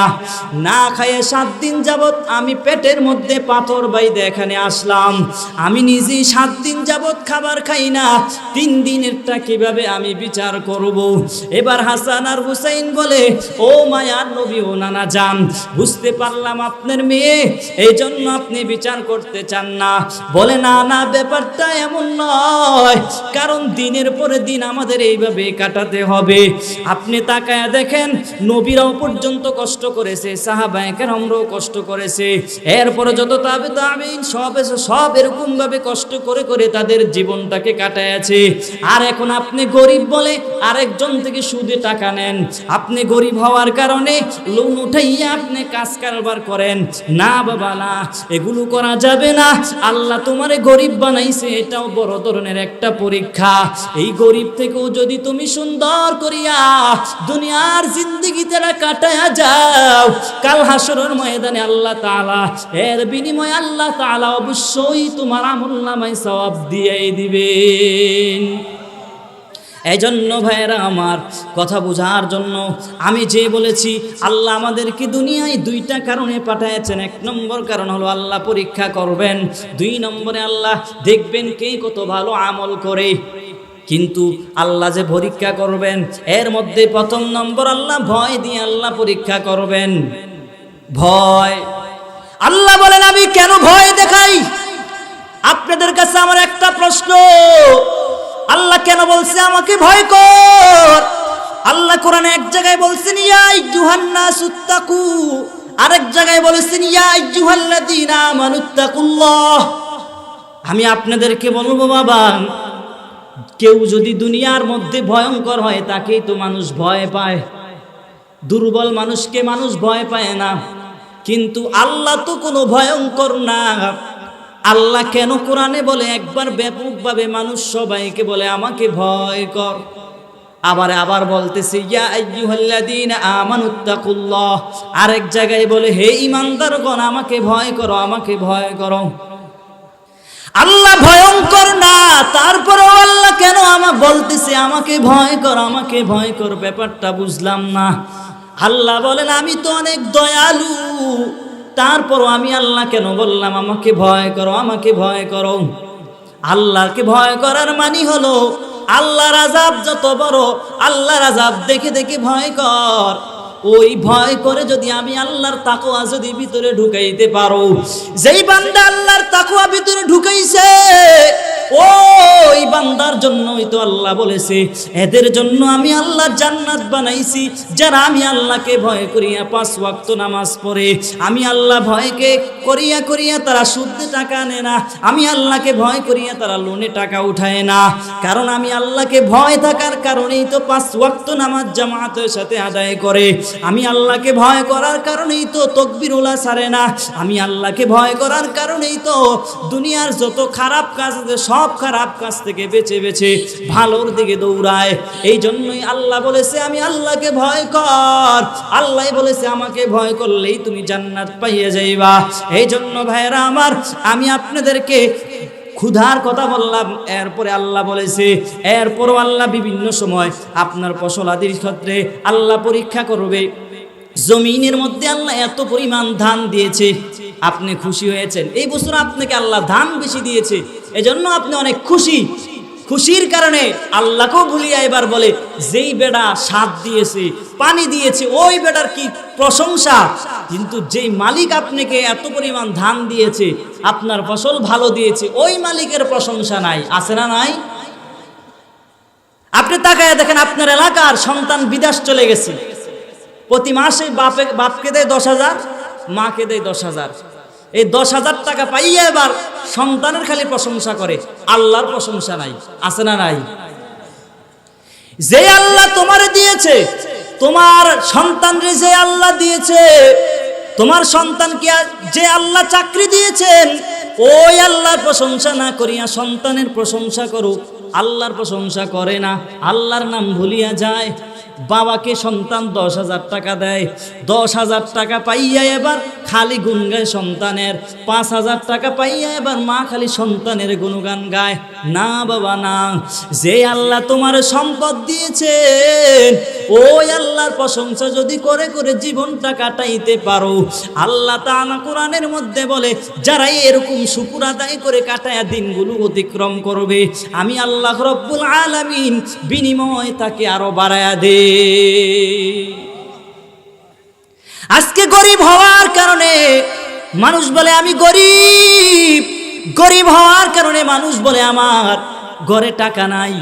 না খাইয়ে 7 দিন যাবত আমি পেটের মধ্যে পাথর বাইদে এখানে আসলাম, আমি নিজেই 7 দিন যাবত খাবার খাই না, 3 দিনেরটা কিভাবে আমি বিচার করব? এবার হাসান আর হুসাইন বলে, ও মায়ার নবী, ও নানা জান, বুঝতে পারলাম আপনার মেয়ে, এই জন্য আপনি বিচার করতে চান না। বলে, না না, ব্যাপারটা এমন নয়, কারণ দিনের পরে দিন আমাদের এইভাবে কাটাতে হবে। আপনি তাকায়া দেখেন, নবীরাও পর্যন্ত কষ্ট করেছে, সাহাবায়ে কেরামরাও কষ্ট করেছে, এরপরে যত তাবেঈন সব এরকম ভাবে কষ্ট করে করে তাদের জীবনটাকে কাটায়াছে। আর এখন আপনি গরিব বলে আরেকজন থেকে সুদে টাকা নেন, আপনি গরিব হওয়ার কারণে লোন উঠাইয়া আপনি কাজ কারবার করেন। না বাবা, না, এগুলো করা যাবে না। আল্লাহ তোমারে গরিব বানাইছে, এটাও বড় ধরনের একটা পরীক্ষা। এই গরিব থেকেও যদি তুমি সুন্দর করিয়া দুনিয়ার জিন্দেগিতে কাটায়া যাও, কাল হাসরের ময়দানে আল্লাহ তাআলা এর বিনিময়ে আল্লাহ তাআলা অবশ্যই তোমার আমলনামায় সওয়াব দিয়ে দিবেন। এজন্য ভাইরা আমার, কথা বোঝার জন্য আমি যে বলেছি, আল্লাহ আমাদেরকে দুনিয়ায় 2টা কারণে পাঠাইছেন। 1 নম্বর কারণ হলো আল্লাহ পরীক্ষা করবেন, 2 নম্বরে আল্লাহ দেখবেন কে কত ভালো আমল করে। কিন্তু আল্লাহ যে পরীক্ষা করবেন, এর মধ্যে 1ম নম্বর আল্লাহ ভয় দিয়ে আল্লাহ পরীক্ষা করবেন। ভয়, আল্লাহ বলেন আমি কেন ভয় দেখাই? আপনাদের কাছে আমার একটা প্রশ্ন, আল্লাহ কেন বলছে আমাকে ভয় কর? আল্লাহ কোরআনে এক জায়গায় বলছেন ইয়া আইয়ুহান নাসুত্তাকু, আরেক জায়গায় বলেছেন ইয়া আইয়ুহাল্লাযীনা আমানুত্তাকুল্লাহ। আমি আপনাদেরকে বলবো বাবা, কেউ যদি দুনিয়ার মধ্যে ভয়ঙ্কর হয় তাকেই তো মানুষ ভয় পায়, দুর্বল মানুষকে মানুষ ভয় পায় না। কিন্তু আল্লাহ তো কোনো ভয়ঙ্কর না। আল্লাহ কেন কোরআনে বলে একবার ব্যাপকভাবে মানুষ সবাইকে বলে আমাকে ভয় কর? আবার বলতেছে ইয়া আইয়ুহাল্লাযীনা আমানুত্তাকুল্লাহ। আরেক জায়গায় বলে হে ঈমানদারগণ আমাকে ভয় করো, আমাকে ভয় করো। আল্লাহ ভয়ঙ্কর না, তারপরেও আল্লাহ কেন আমাকে বলতেছে আমাকে ভয় কর, আমাকে ভয় কর? ব্যাপারটা বুঝলাম না। আল্লাহ বলেন আমি তো অনেক দয়ালু, তারপরও আমি আল্লাহ কেন বললাম আমাকে ভয় করো, আমাকে ভয় করো? আল্লাহকে ভয় করার মানে হলো আল্লাহর আযাব যত বড়, আল্লাহর আযাব দেখে দেখে ভয় কর। ওই ভয় করে যদি আমি আল্লাহর তাকওয়া যদি ভিতরে ঢুকাইতে পারো, যেই বান্দা আল্লাহর তাকওয়া ভিতরে ঢুকাইছে ওই বান্দার জন্যই তো আল্লাহ বলেছে এদের জন্য আমি আল্লাহ জান্নাত বানাইছি, যারা আমি আল্লাহকে ভয় করিয়া 5 ওয়াক্ত নামাজ পড়ে। আমি আল্লাহ ভয়কে করিয়া করিয়া তারা সুদে টাকা আনে না, আমি আল্লাহকে ভয় করিয়া তারা লোনে টাকা উঠায় না। কারণ আমি আল্লাহকে ভয় থাকার কারণেই তো 5 ওয়াক্ত নামাজ জামাতের সাথে আদায় করে। আমি আল্লাহকে ভয় করার কারণেই তো তাকবীরুল্লাহ ছাড়ে না। আমি আল্লাহকে ভয় করার কারণেই তো দুনিয়ার যত খারাপ কাজ আছে সব খারাপ কাজ থেকে বেঁচে বেঁচে ভালোর দিকে দৌড়ায়। এই জন্যই আল্লাহ বলেছে আমি আল্লাহকে ভয় কর। আল্লাহ বলেছে আমাকে ভয় করলেই তুমি জান্নাত পাইয়ে যাইবা। এই জন্য ভাইরা আমার, আমি আপনাদেরকে ক্ষুধার কথা বললাম, এরপরে আল্লাহ বলেছে এরপরও আল্লাহ বিভিন্ন সময় আপনার ফসল আদির ক্ষেত্রে আল্লাহ পরীক্ষা করবে। জমিনের মধ্যে আল্লাহ এত পরিমাণ ধান দিয়েছে, আপনি খুশি হয়েছেন। এই বছর আপনাকে আল্লাহ ধান বেশি দিয়েছে, এজন্য আপনি অনেক খুশি। খুশির কারণে আল্লাহকেও ভুলিয়া এবার বলে যেই বেড়া সাদ দিয়েছে, পানি দিয়েছে, ওই বেড়ার কি প্রশংসা। কিন্তু যেই মালিক আপনাকে এত পরিমাণ ধান দিয়েছে, আপনার ফসল ভালো দিয়েছে, ওই মালিকের প্রশংসা নাই, আছে না নাই? আপনি তাকায় দেখেন আপনার এলাকার সন্তান বিদেশ চলে গেছে, প্রতি মাসে বাপকে দেয় 10,000, মাকে দেয় 10,000। এই 10,000 টাকা পাইয়া এবার সন্তানের খালি প্রশংসা করে, আল্লাহর প্রশংসা নাই, আছে না নাই? যে আল্লাহ তোমারে দিয়েছে, তোমার সন্তানরে যে আল্লাহ দিয়েছে, তোমার সন্তানকে যে আল্লাহ চাকরি দিয়েছেন, ওই আল্লাহর প্রশংসা না করিয়া সন্তানের প্রশংসা করো। আল্লাহর প্রশংসা করে না, আল্লাহর নাম ভুলিয়া যায়। বাবাকে সন্তান 10,000 টাকা দেয়, 10,000 টাকা পাইয়া এবার খালি গুণ গায় সন্তানের। 5,000 টাকা পাইয়া এবার মা খালি সন্তানের গুণগান গায়। না বাবা না, যে আল্লাহ তোমার সম্পদ দিয়েছেন ওই আল্লাহর প্রশংসা যদি করে করে জীবনটা কাটাইতে পারো, আল্লাহ তাআলা কোরআনের মধ্যে বলে যারা এরকম শুকর আদায় করে কাটায়া দিনগুলো অতিক্রম করবে, আমি আল্লাহ রব্বুল আলামিন বিনিময় তাকে আরো বাড়ায়া দে। আজকে গরিব হওয়ার কারণে মানুষ বলে আমি গরিব, গরিব হওয়ার কারণে মানুষ বলে আমার ঘরে টাকা নাই,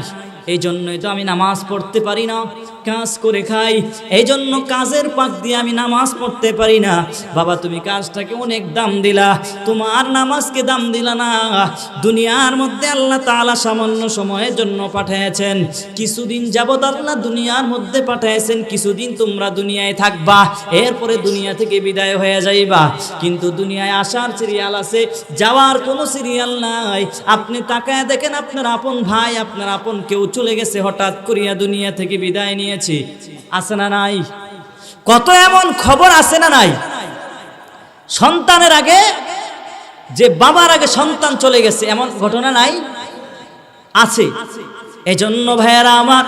এই জন্যই তো আমি নামাজ পড়তে পারি না, কাজ করে খাই, এই জন্য কাজের পাক দিয়ে আমি নামাজ পড়তে পারি না। বাবা তুমি কাজটাকে অনেক দাম দিলা, তোমার নামাজকে দাম দিলা না। দুনিয়ার মধ্যে আল্লাহ তাআলা সামান্য সময়ের জন্য পাঠিয়েছেন, কিছুদিন যাবত আল্লাহ দুনিয়ার মধ্যে পাঠিয়েছেন, কিছুদিন তোমরা দুনিয়ায় থাকবা, এরপরে দুনিয়া থেকে বিদায় হয়ে যাইবা। কিন্তু দুনিয়ায় আসার সিরিয়াল আছে, যাওয়ার কোনো সিরিয়াল নাই। আপনি তাকায় দেখেন আপনার আপন ভাই, আপনার আপন কেউ চলে গেছে, হঠাৎ করিয়া দুনিয়া থেকে বিদায় নিয়েছে, আছে না নাই? কত এমন খবর আছে না নাই? সন্তানের আগে যে বাবার আগে সন্তান চলে গেছে, এমন ঘটনা নাই? আছে। এজন্য ভাইয়েরা আমার,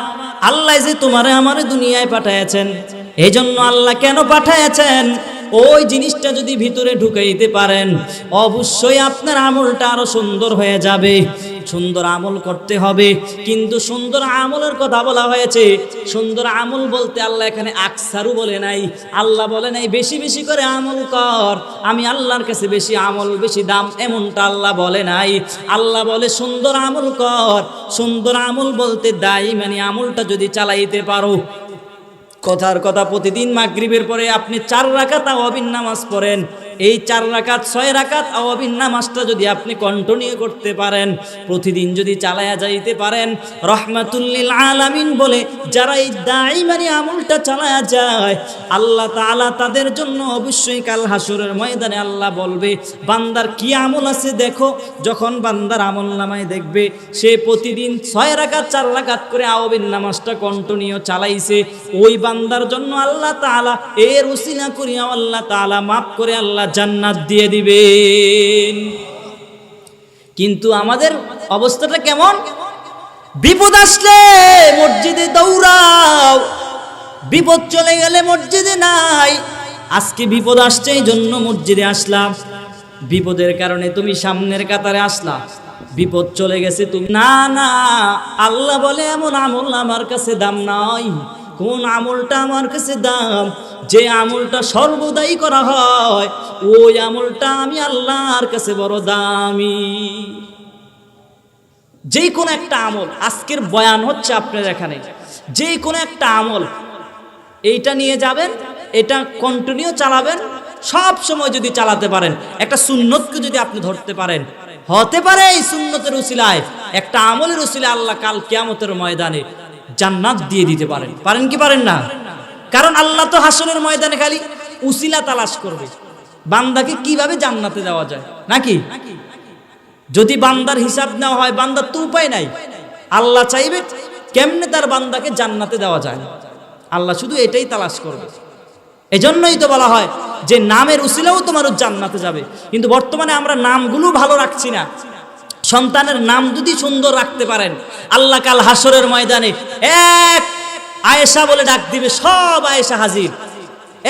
আল্লাহ যে তোমারে আমারে দুনিয়ায় পাঠাইছেন, এজন্য আল্লাহ কেন পাঠাইছেন ওই জিনিসটা যদি ভিতরে ঢুকাইতে পারেন, অবশ্যই আপনার আমলটা আরো সুন্দর হয়ে যাবে। সুন্দর আমল করতে হবে, কিন্তু সুন্দর আমলের কথা বলা হয়েছে। সুন্দর আমল বলতে আল্লাহ এখানে আকসারু বলে নাই, আল্লাহ বলে নাই বেশি বেশি করে আমল কর, আমি আল্লাহর কাছে বেশি আমল বেশি দাম, এমনটা আল্লাহ বলে নাই। আল্লাহ বলে সুন্দর আমল কর। সুন্দর আমল বলতে দায়ী মানে আমলটা যদি চালাইতে পারো। কথার কথা, প্রতিদিন মাগরিবের পরে আপনি 4 রাকাত তাওয়াবিন নামাজ পড়েন, এই 4 রাকাত 6 রাকাত আওয়াবিন নামাজটা যদি আপনি কন্টিনিউ করতে পারেন, প্রতিদিন যদি চালায়া যাইতে পারেন, রহমাতুল লিল আলামিন বলে যারা এই দাইমানি আমলটা চালায়া যায়, আল্লাহ তাআলা তাদের জন্য অবশ্যই কাল হাসরের ময়দানে আল্লাহ বলবে, বান্দার কি আমল আছে দেখো। যখন বান্দার আমল নামায় দেখবে সে প্রতিদিন 6 রাকাত 4 রাকাত করে আওয়াবিন নামাজটা কন্টিনিউ চালাইছে, ওই বান্দার জন্য আল্লাহ তাআলা এর উসিলা করিয়া আল্লাহ তাআলা মাফ করে আল্লাহ জান্নাত দিয়ে দিবেন। কিন্তু আমাদের অবস্থাটা কেমন? বিপদ আসলে মসজিদে দৌড়াও, বিপদ চলে গেলে মসজিদে নাই। আজকে বিপদ আসছে এই জন্য মসজিদে আসলাম, বিপদের কারণে তুমি সামনের কাতারে আসলা, বিপদ চলে গেছে তুমি না না। আল্লাহ বলে এমন আমল আমার কাছে দাম নাই। কোন আমলটা আমার কাছে দাম? যে আমলটা সর্বদাই করা হয়, ওই আমলটা আমি আল্লাহর কাছে বড় দামি। যে কোনো একটা আমল, আজকের বয়ান হচ্ছে আপনার এখানে, যে কোনো একটা আমল এইটা নিয়ে যাবেন, এটা কন্টিনিউ চালাবেন, সব সময় যদি চালাতে পারেন, একটা সুন্নতকে যদি আপনি ধরতে পারেন, হতে পারে এই সুন্নতের উসিলায় একটা আমলের উসিলায় আল্লাহ কাল কিয়ামতের ময়দানে জান্নাত দিয়ে দিতে পারেন। পারেন কি পারেন না? কারণ আল্লাহ তো হাসরের ময়দানে খালি উসিলা তালাশ করবে, বান্দাকে কিভাবে জান্নাতে দেওয়া যায় নাকি? যদি বান্দার হিসাব নেওয়া হয়, বান্দার তো উপায় নাই। আল্লাহ চাইবে কেমনে তার বান্দাকে জান্নাতে দেওয়া যায়, আল্লাহ শুধু এটাই তালাশ করবে। এজন্যই তো বলা হয় যে নামের উসিলাও তোমার জান্নাতে যাবে। কিন্তু বর্তমানে আমরা নামগুলো ভালো রাখছি না। সন্তানের নাম যদি সুন্দর রাখতে পারেন, আল্লাহ কাল হাসরের ময়দানে এক আয়েশা বলে ডাক দিবে, সব আয়েশা হাজির।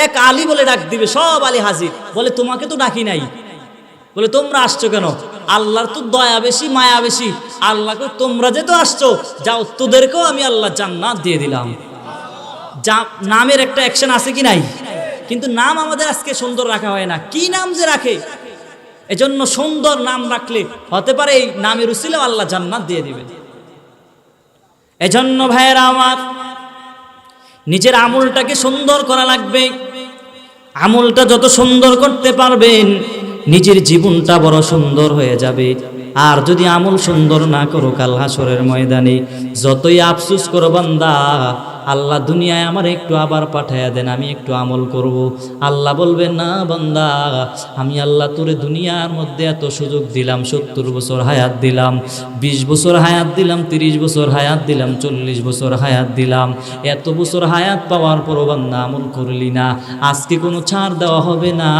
এক আলী বলে ডাক দিবে, সব আলী হাজির। বলে তোমাকে তো ডাকি নাই। বলে তোমরা আসছো কেন? আল্লাহর তো দয়া বেশি, মায়া বেশি। আল্লাহকে তোমরা যে তো আসছো, যাও তোদেরকেও আমি আল্লাহ জান্নাত দিয়ে দিলাম। যা নামের একটা অ্যাকশন আছে কি নাই? কিন্তু নাম আমাদের আজকে সুন্দর রাখা হয় না। কি নাম যে রাখে! এজন্য সুন্দর নাম রাখলে হতে পারে এই নামের উসিলাও আল্লাহ জান্নাত দিয়ে দিবেন। এজন্য ভাইয়েরা আমার, নিজের আমলটাকে সুন্দর করা লাগবে। আমলটা যত সুন্দর করতে পারবেন, নিজের জীবনটা বড় সুন্দর হয়ে যাবে। আর যদি আমল সুন্দর না করো, কাল হাসরের ময়দানে যতই আফসোস করো বান্দা, আল্লাহ দুনিয়ায় আমার একটু আবার পাঠায়া দেন, আমি একটু আমল করব। আল্লাহ বলবেন না বান্দা, আমি আল্লাহ তোরে দুনিয়ার মধ্যে এত সুযোগ দিলাম, 70 বছর হায়াত দিলাম, 20 বছর হায়াত দিলাম, 30 বছর হায়াত দিলাম, 40 বছর হায়াত দিলাম। এত বছর হায়াত পাওয়ার পরও বান্দা আমল করলি না, আজকে কোনো ছাড় দেওয়া হবে না।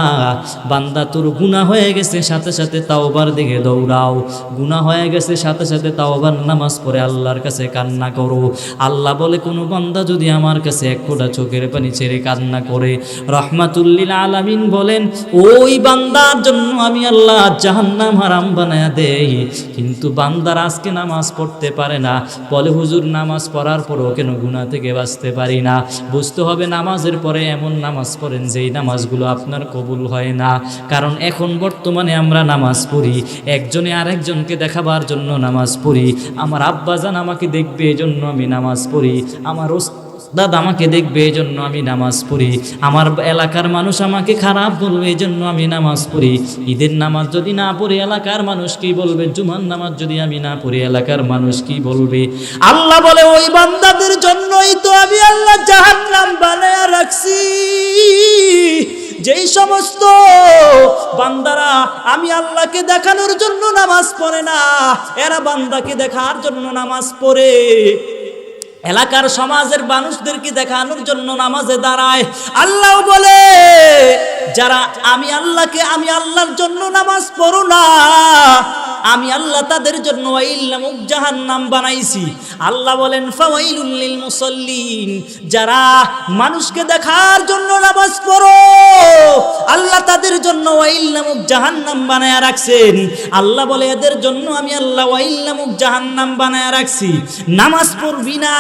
বান্দা তোর গুনাহ হয়ে গেছে, সাথে সাথে তাওবার দিকে দৌড়াও। গুনাহ হয়ে গেছে, সাথে সাথে তাওবার নামাজ পড়ে আল্লাহর কাছে কান্না করো। আল্লাহ বলে কোনো বান্দা যদি আমার কাছে এক ফোঁটা চোখের পানি ছেড়ে কান্না করে, রহমাতুল লিল আলামিন বলেন ওই বান্দার জন্য আমি আল্লাহ জাহান্নাম হারাম বানায়া দেই। কিন্তু বান্দার আজকে নামাজ পড়তে পারে না, বলে হুজুর নামাজ পড়ার পরও কেন গুনাহ থেকে বাঁচতে পারি না? বুঝতে হবে নামাজের পরে এমন নামাজ পড়েন যেই নামাজগুলো আপনার কবুল হয় না। কারণ এখন বর্তমানে আমরা নামাজ পড়ি একজনে আরেকজনকে দেখাবার জন্য নামাজ পড়ি। আমার আব্বাজান আমাকে দেখবে এজন্য আমি নামাজ পড়ি, আমার দাদা আমাকে দেখবে এজন্য আমি নামাজ পড়ি, আমার এলাকার মানুষ আমাকে খারাপ বলবে এজন্য আমি নামাজ পড়ি। ঈদের নামাজ যদি না পড়ি এলাকার মানুষ কি বলবে? জুমার নামাজ যদি আমি না পড়ি এলাকার মানুষ কি বলবে? আল্লাহ বলে ওই বান্দাদের জন্যই তো আমি আল্লাহ জাহান্নাম বানায়া রাখছি। যেই সমস্ত বান্দারা আমি আল্লাহকে দেখানোর জন্য নামাজ পড়ে না, এরা বান্দাকে দেখার জন্য নামাজ পড়ে, এলাকার সমাজের মানুষদেরকে দেখানোর জন্য নামাজে দাঁড়ায়। আল্লাহ বলে যারা আমি আল্লাহর জন্য নামাজ পড়ো না, আমি আল্লাহ তাদের জন্য ওয়াইলামুক জাহান্নাম বানাইছি। আল্লাহ বলেন ফাওয়াইলুল লিল মুসাল্লিন, যারা মানুষকে দেখার জন্য নামাজ পড়ো আল্লাহ তাদের জন্য ওয়াইলামুক জাহান্নাম বানায়া রাখছেন। আল্লাহ বলে এদের জন্য আমি আল্লাহ ওয়াইলামুক জাহান্নাম বানায়া রাখছি। নামাজ পড়বি না,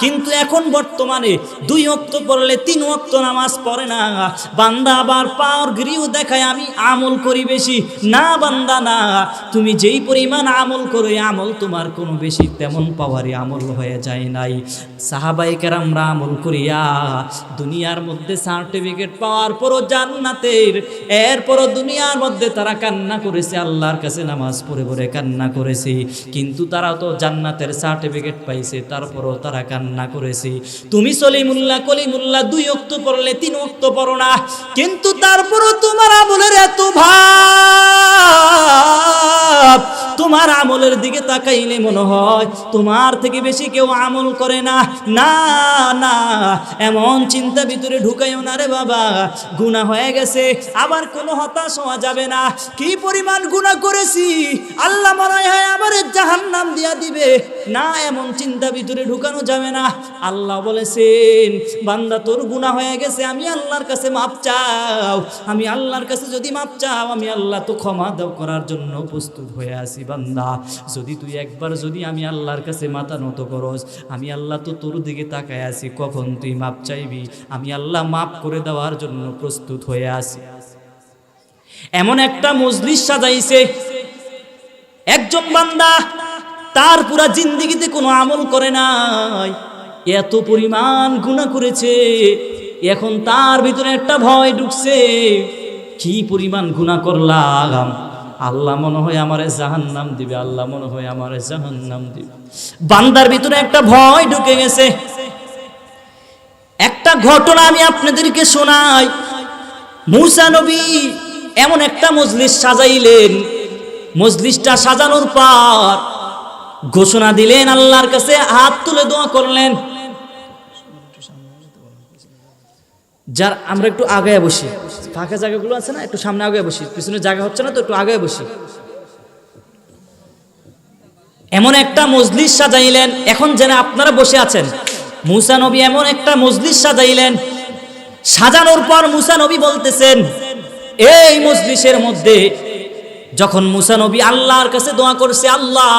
কিন্তু এখন বর্তমানে 2 ওয়াক্ত পড়লে 3 ওয়াক্ত নামাজ পড়ে না। বান্দা আবার পাওয়ার গৃহ দেখায় আমি আমল করি বেশি। না বান্দা না, তুমি যে যেই পরিমাণ আমল করে আমল তোমার কোনো বেশি তেমন পাওয়ারই আমল হয়ে যায় নাই। সাহাবায়ে কেরামরা আমল করিয়া দুনিয়ার মধ্যে সার্টিফিকেট পাওয়ার পরও জান্নাতের, এরপরও দুনিয়ার মধ্যে তারা কান্না করেছে, আল্লাহর কাছে নামাজ পড়ে পড়ে কান্না করেছে, কিন্তু তারা তো জান্নাতের সার্টিফিকেট পাইছে, তারপরও তারা কান্না করেছে। তুমি সলিমুল্লাহ কলিমুল্লাহ 2 ওয়াক্ত পড়লে 3 ওয়াক্ত পড়ো না, কিন্তু তারপরও তোমার আমলের এত ভাব, তোমার আমলের দিকে তাকাইলে মনে হয় তোমার থেকে বেশি কেউ আমল করে না। না না, এমন চিন্তা ভিতরে ঢুকাইও না রে বাবা। গুনাহ হয়ে গেছে, আবার কোনো হতাশ হওয়া যাবে না। কি পরিমাণ গুনাহ করেছি, আল্লাহ মনে হয় আমার জাহান্নাম দিয়া দিবে, না এমন চিন্তা ভিতরে ঢুকানো যাবে না। আল্লাহ বলেছেন, বান্দা তোর গুনাহ হয়ে গেছে, আমি আল্লাহর কাছে মাপ চাও। আমি আল্লাহর কাছে যদি মাপ চাও, আমি আল্লাহ তো ক্ষমা দাও করার জন্য প্রস্তুত হয়ে আছি। বান্দা যদি তুই একবার যদি আমি আল্লাহর কাছে মাথা নত করস, আমি আল্লাহ তো তোর দিকে তাকায় আছি, কখন তুই মাপ চাইবি, আমি আল্লাহ মাপ করে দেওয়ার জন্য প্রস্তুত হয়ে আছি। এমন একটা মজলিস সাজাইছে, একজন বান্দা তার পুরা জিন্দেগিতে কোনো আমল করে নাই, এত পরিমাণ গুনাহ করেছে। এখন তার ভিতরে একটা ভয় ঢুকছে, কি পরিমাণ গুনাহ করলাম, আল্লাহ মনে হয় আমারে জাহান্নাম দিবে, আল্লাহ মনে হয় আমারে জাহান্নাম দিবে। বান্দার ভিতরে একটা ভয় ঢুকে গেছে। একটা ঘটনা আমি আপনাদেরকে শোনাই। মূসা নবী এমন একটা মজলিস সাজাইলেন, মজলিসটা সাজানোর পর ঘোষণা দিলেন, আল্লাহর কাছে হাত তুলে দোয়া করলেন। যার আমরা একটু আগে বসি, ফাঁকা জায়গাগুলো আছে না, একটু সামনে আগে বসি, পিছনে জায়গা হচ্ছে না তো একটু আগে বসি। এমন একটা মজলিস সাজাইলেন, এখন যেন আপনারা বসে আছেন, মূসা নবী এমন একটা মজলিস সাজাইলেন। সাজানোর পর মূসা নবী বলতেছেন, এই মজলিসের মধ্যে যখন মূসা নবী আল্লাহর কাছে দোয়া করছে, আল্লাহ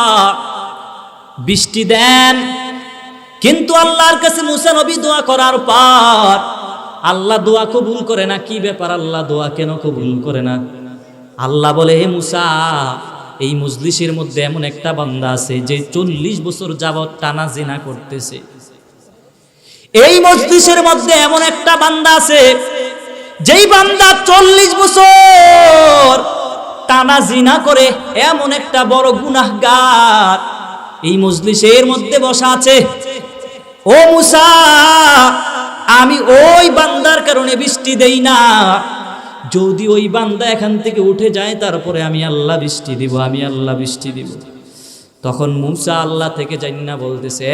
বৃষ্টি দেন, কিন্তু আল্লাহর কাছে মূসা নবী দোয়া করার পর আল্লাহ দোয়া কবুল করে না। কি ব্যাপার, আল্লাহ দোয়া কেন কবুল করে না? আল্লাহ বলে, হে মূসা, এই মজলিসের মধ্যে এমন একটা বান্দা আছে যে 40 বছর যাবত টানা জিনা করতেছে। এই মজলিসের মধ্যে এমন একটা বান্দা আছে যেই বান্দা 40 বছর টানা জিনা করে, এমন একটা বড় গুনাহগার এই মজলিসের মধ্যে বসা আছে। ও মূসা, আমি ওই বান্দার কারণে বৃষ্টি দেই না, যদি ওই বান্দা এখান থেকে উঠে যায় তারপরে আমি আল্লাহ বৃষ্টি দিব, আমি আল্লাহ বৃষ্টি দিব। তখন মূসা আল্লাহ থেকে জান্না বলতেছে,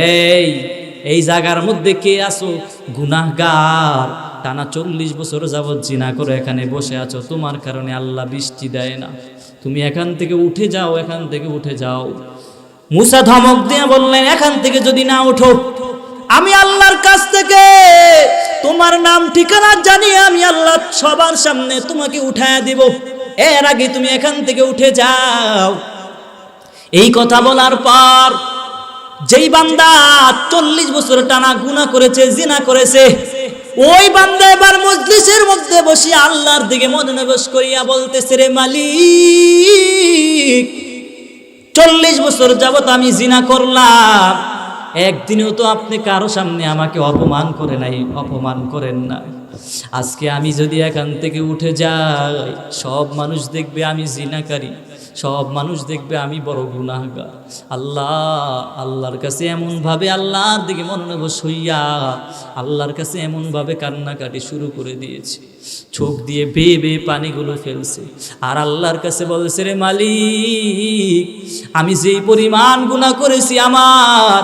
এই জায়গার মধ্যে কে আছো? গুনাহগার, টানা 40 বছর যাবত জিনা করে এখানে বসে আছো, তোমার কারণে আল্লাহ বৃষ্টি দেয় না, তুমি এখান থেকে উঠে যাও, এখান থেকে উঠে যাও। মূসা ধমক দিয়ে বললেন, এখান থেকে যদি না উঠো, আমি আল্লাহর কাছ থেকে তোমার নাম ঠিকানা জানিয়ে আমি আল্লাহ সবার সামনে তোমাকে উঠায় দিব, এর আগে তুমি এখান থেকে উঠে যাও। এই কথা বলার পর যেই বান্দা 40 বছর টানা গুনাহ করেছে, জিনা করেছে, ওই বান্দা এবার মজলিসের মধ্যে বসে আল্লাহর দিকে মনোনিবেশ করিয়া বলতেছে, রে মালিক, 40 বছর যাবত আমি জিনা করলাম, একদিনও তো আপনি কারো সামনে আমাকে অপমান করে নাই, অপমান করেন না। আজকে আমি যদি এখান থেকে উঠে যাই, সব মানুষ দেখবে আমি জিনাকারী, সব মানুষ দেখবে আমি বড় গুনাহগার। আল্লাহর কাছে এমন ভাবে আল্লাহর দিকে মনোনিবেশ হইয়া আল্লাহর কাছে এমন ভাবে কান্নাকাটি শুরু করে দিয়েছে, চোখ দিয়ে বেয়ে বেয়ে পানিগুলো ফেলছে, আর আল্লাহর কাছে বলছে, রে মালিক, আমি যেই পরিমাণ গুনাহ করেছি আমার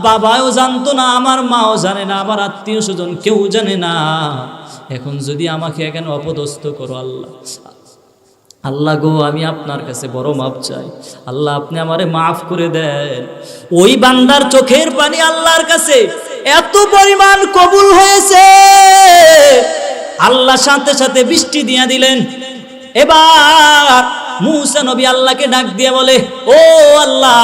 বাবাও জানতো না, আমার মাও জানে না, আমার আত্মীয় স্বজন কেউ জানে না, এখন যদি আমাকে এখানে অপদস্থ করো, আল্লাহ গো, আমি আপনার কাছে বড় মাপ চাই, আল্লাহ আপনি আমারে মাফ করে দেন। ওই বান্দার চোখের পানি আল্লাহর কাছে এত পরিমাণ কবুল হয়েছে, আল্লাহ সাথে সাথে বৃষ্টি দিয়া দিলেন। এবার মূসা নবী আল্লাহকে ডাক দিয়ে বলে, ও আল্লাহ,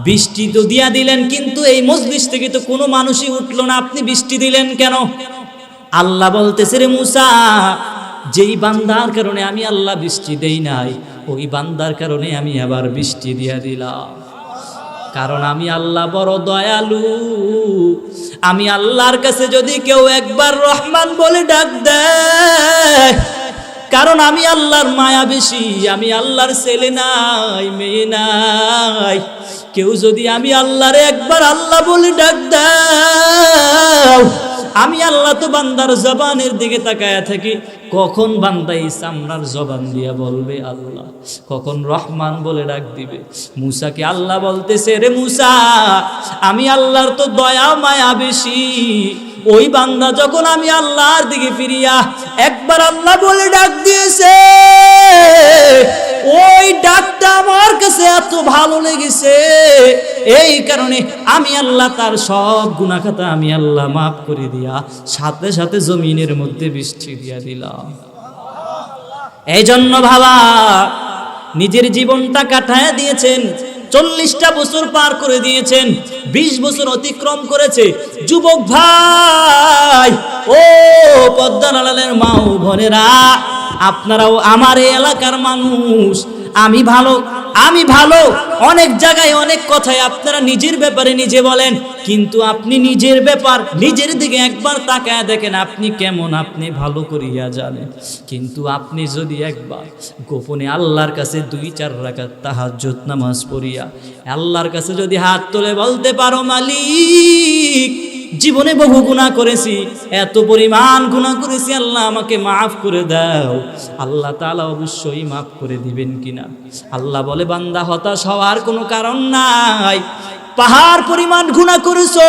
বৃষ্টি তো দিয়া দিলেন, কিন্তু এই মজলিস থেকে তো কোনো মানুষই উঠলো না, আপনি বৃষ্টি দিলেন কেন? আল্লাহ বলতেছে, রে মূসা, যেই বান্দার কারণে আমি আল্লাহ বৃষ্টি দেই নাই, ওই বান্দার কারণে আমি আবার বৃষ্টি দিয়া দিলাম। কারণ আমি আল্লাহ বড় দয়ালু। আমি আল্লাহর কাছে যদি কেউ একবার রহমান বলে ডাক দেয়, কারণ আমি আল্লাহর মায়া বেশি, আমি আল্লাহর ছেলে নাই মেয়ে নাই। কেউ যদি আমি আল্লাহরে একবার আল্লাহ বলে ডাক দাও, আমি আল্লাহ তো বান্দার জবানের দিকে তাকায়া থাকি, কখন বান্দা এই চামড়ার জবান দিয়া বলবে আল্লাহ, কখন রহমান বলে ডাক দিবে। মুসাকে আল্লাহ বলতেছে, রে মুসা, আমি আল্লাহর তো দয়া মায়া বেশি। ওই বান্দা যখন আমি আল্লাহর দিকে ফিরিয়া একবার আল্লাহ বলে ডাক দিয়েছে, ওই ডাকটা আমার কাছে এত ভালো লেগেছে, এই কারণে আমি আল্লাহ তার সব গুনাহ খাতা আমি আল্লাহ মাফ করে দিয়া সাথে সাথে জমিনের মধ্যে বৃষ্টি দিয়া দিলাম। এই জন্য বাবা, নিজের জীবনটা কাটায় দিয়েছেন, 40টা বছর পার করে দিয়েছেন, 20 বছর অতিক্রম করেছে। যুবক ভাই, ও পদ্মার আড়ালের মা ও বোনেরা, আপনারাও আমার এই এলাকার মানুষ। আমি ভালো অনেক জায়গায় অনেক কথায় আপনারা নিজের ব্যাপারে নিজে বলেন, কিন্তু আপনি নিজের ব্যাপার নিজের দিকে একবার তাকায় দেখেন আপনি কেমন, আপনি ভালো করিয়া জানেন। কিন্তু আপনি যদি একবার গোপনে আল্লাহর কাছে 2-4 রাকাত তাহাজ্জুদ নামাজ পড়িয়া আল্লাহর কাছে যদি হাত তুলে বলতে পারো, মালিক জীবনে বহু গুনাহ করেছি, এত পরিমাণ গুনাহ করেছি, আল্লাহ আমাকে মাফ করে দাও, আল্লাহ তাআলা অবশ্যই মাফ করে দিবেন কিনা। আল্লাহ বলে, বান্দা হতাশ হওয়ার কোনো কারণ নাই। পাহাড় পরিমাণ গুনাহ করেছো,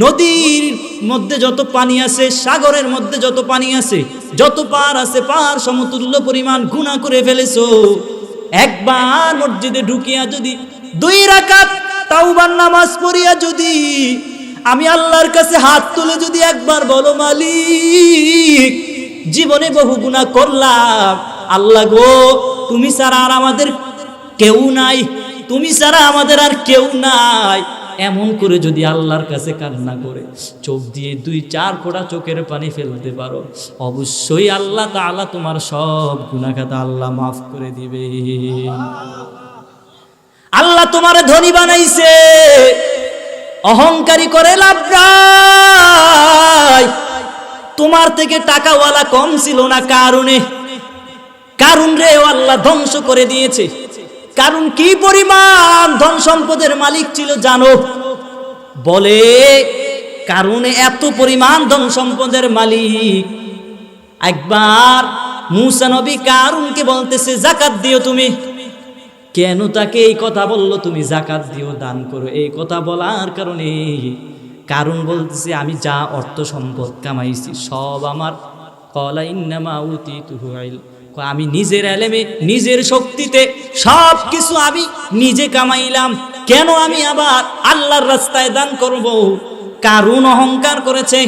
নদীর মধ্যে যত পানি আছে, সাগরের মধ্যে যত পানি আছে, যত পার আছে, পাহাড় সমতুল্য পরিমাণ গুনাহ করে ফেলেছো। একবার মসজিদে ঢুকিয়া যদি 2 রাকাত তাওবার নামাজ পড়িয়া যদি আমি আল্লাহর কাছে হাত তুলে যদি একবার বলো, মালিক জীবনে বহু গুনাহ করলাম, আল্লাহ গো তুমি ছাড়া আর আমাদের কেউ নাই, তুমি ছাড়া আমাদের আর কেউ নাই, এমন করে যদি আল্লাহর কাছে কান্না করে চোখ দিয়ে 2-4 ফোঁটা চোখের পানি ফেলতে পারো, অবশ্যই আল্লাহ তাআলা তোমার সব গুনাহ খাতা আল্লাহ মাফ করে দিবে। আল্লাহ তোমারে ধনী বানাইছে, অহংকারী করে লাভ নাই। তোমার থেকে টাকাওয়ালা কম ছিল না কারুন রে আল্লাহ ধ্বংস করে দিয়েছে। কারুন কি পরিমাণ ধন সম্পদের মালিক ছিল জানো? বলে কারুন এত পরিমাণ ধন সম্পদের মালিক, একবার মূসা নবী কারুনকে বলতেছে, যাকাত দিও তুমি। কেন তাকে এই কথা বললো, তুমি যাকাত দিও, দান করো? এই কথা বলার কারণে কারুন বলতেছে, আমি যা অর্থ সম্পদ কামাইছি সব আমার, ক্বালা ইন্নামা উতীতুহু ইলম, আমি নিজের এলেমে নিজের শক্তিতে সব কিছু আমি নিজে কামাইলাম, কেন আমি আবার আল্লাহর রাস্তায় দান করব? কারুন অহংকার করেছে।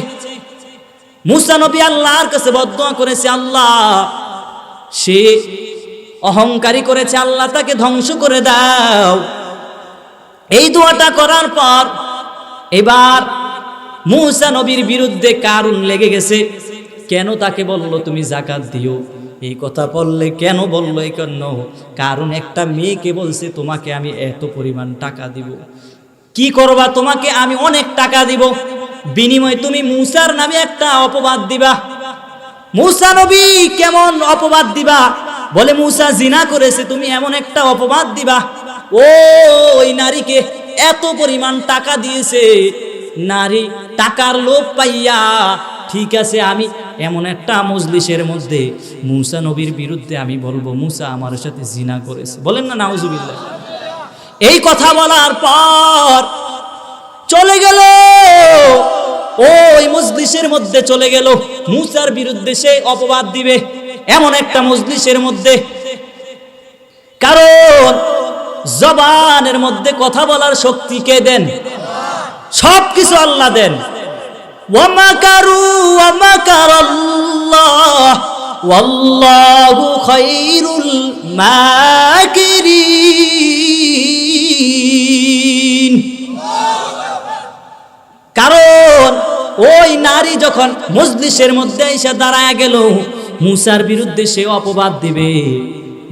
মূসা নবী আল্লাহর কাছে বদদুয়া করেছে, আল্লাহ সে অহংকারী করেছে, আল্লাহ তাকে ধ্বংস করে দাও। এই দোয়াটা করার পর এবার মূসা নবীর বিরুদ্ধে কারুন লেগে গেছে। কেন তাকে বললো তুমি যাকাত দিও? এই কথা বললে কেন বললো? এই জন্য কারণ একটা মেয়েকে বলছে, তোমাকে আমি এত পরিমাণ টাকা দিব, কি করবা? তোমাকে আমি অনেক টাকা দিব, বিনিময়ে তুমি মূসার নামে একটা অপবাদ দিবা। মূসা নবী কেমন অপবাদ দিবা? বলে মূসা জিনা করেছে, তুমি এমন একটা অপবাদ দিবা। ওই নারীকে এত পরিমাণ টাকা দিয়েছে, নারী টাকার লোভ পাইয়া, ঠিক আছে আমি এমন একটা মজলিসের মধ্যে মূসা নবীর বিরুদ্ধে আমি বলবো মূসা আমার সাথে জিনা করেছে। বলেন না নাউজুবিল্লাহ। এই কথা বলার পর চলে গেল, ওই মজলিসের মধ্যে চলে গেল, মূসার বিরুদ্ধে সে অপবাদ দিবে এমন একটা মজলিসের মধ্যে। কারণ জবানের মধ্যে কথা বলার শক্তি কে দেন? সবকিছু আল্লাহ দেন। ওয়ামাকারু ওয়ামাকারাল্লাহ ওয়াল্লাহু খায়রুল মাকিরিন। কারণ ওই নারী যখন মজলিসের মধ্যে এসে দাঁড়ায় গেল, মূসার বিরুদ্ধে সে অপবাদ দিবে,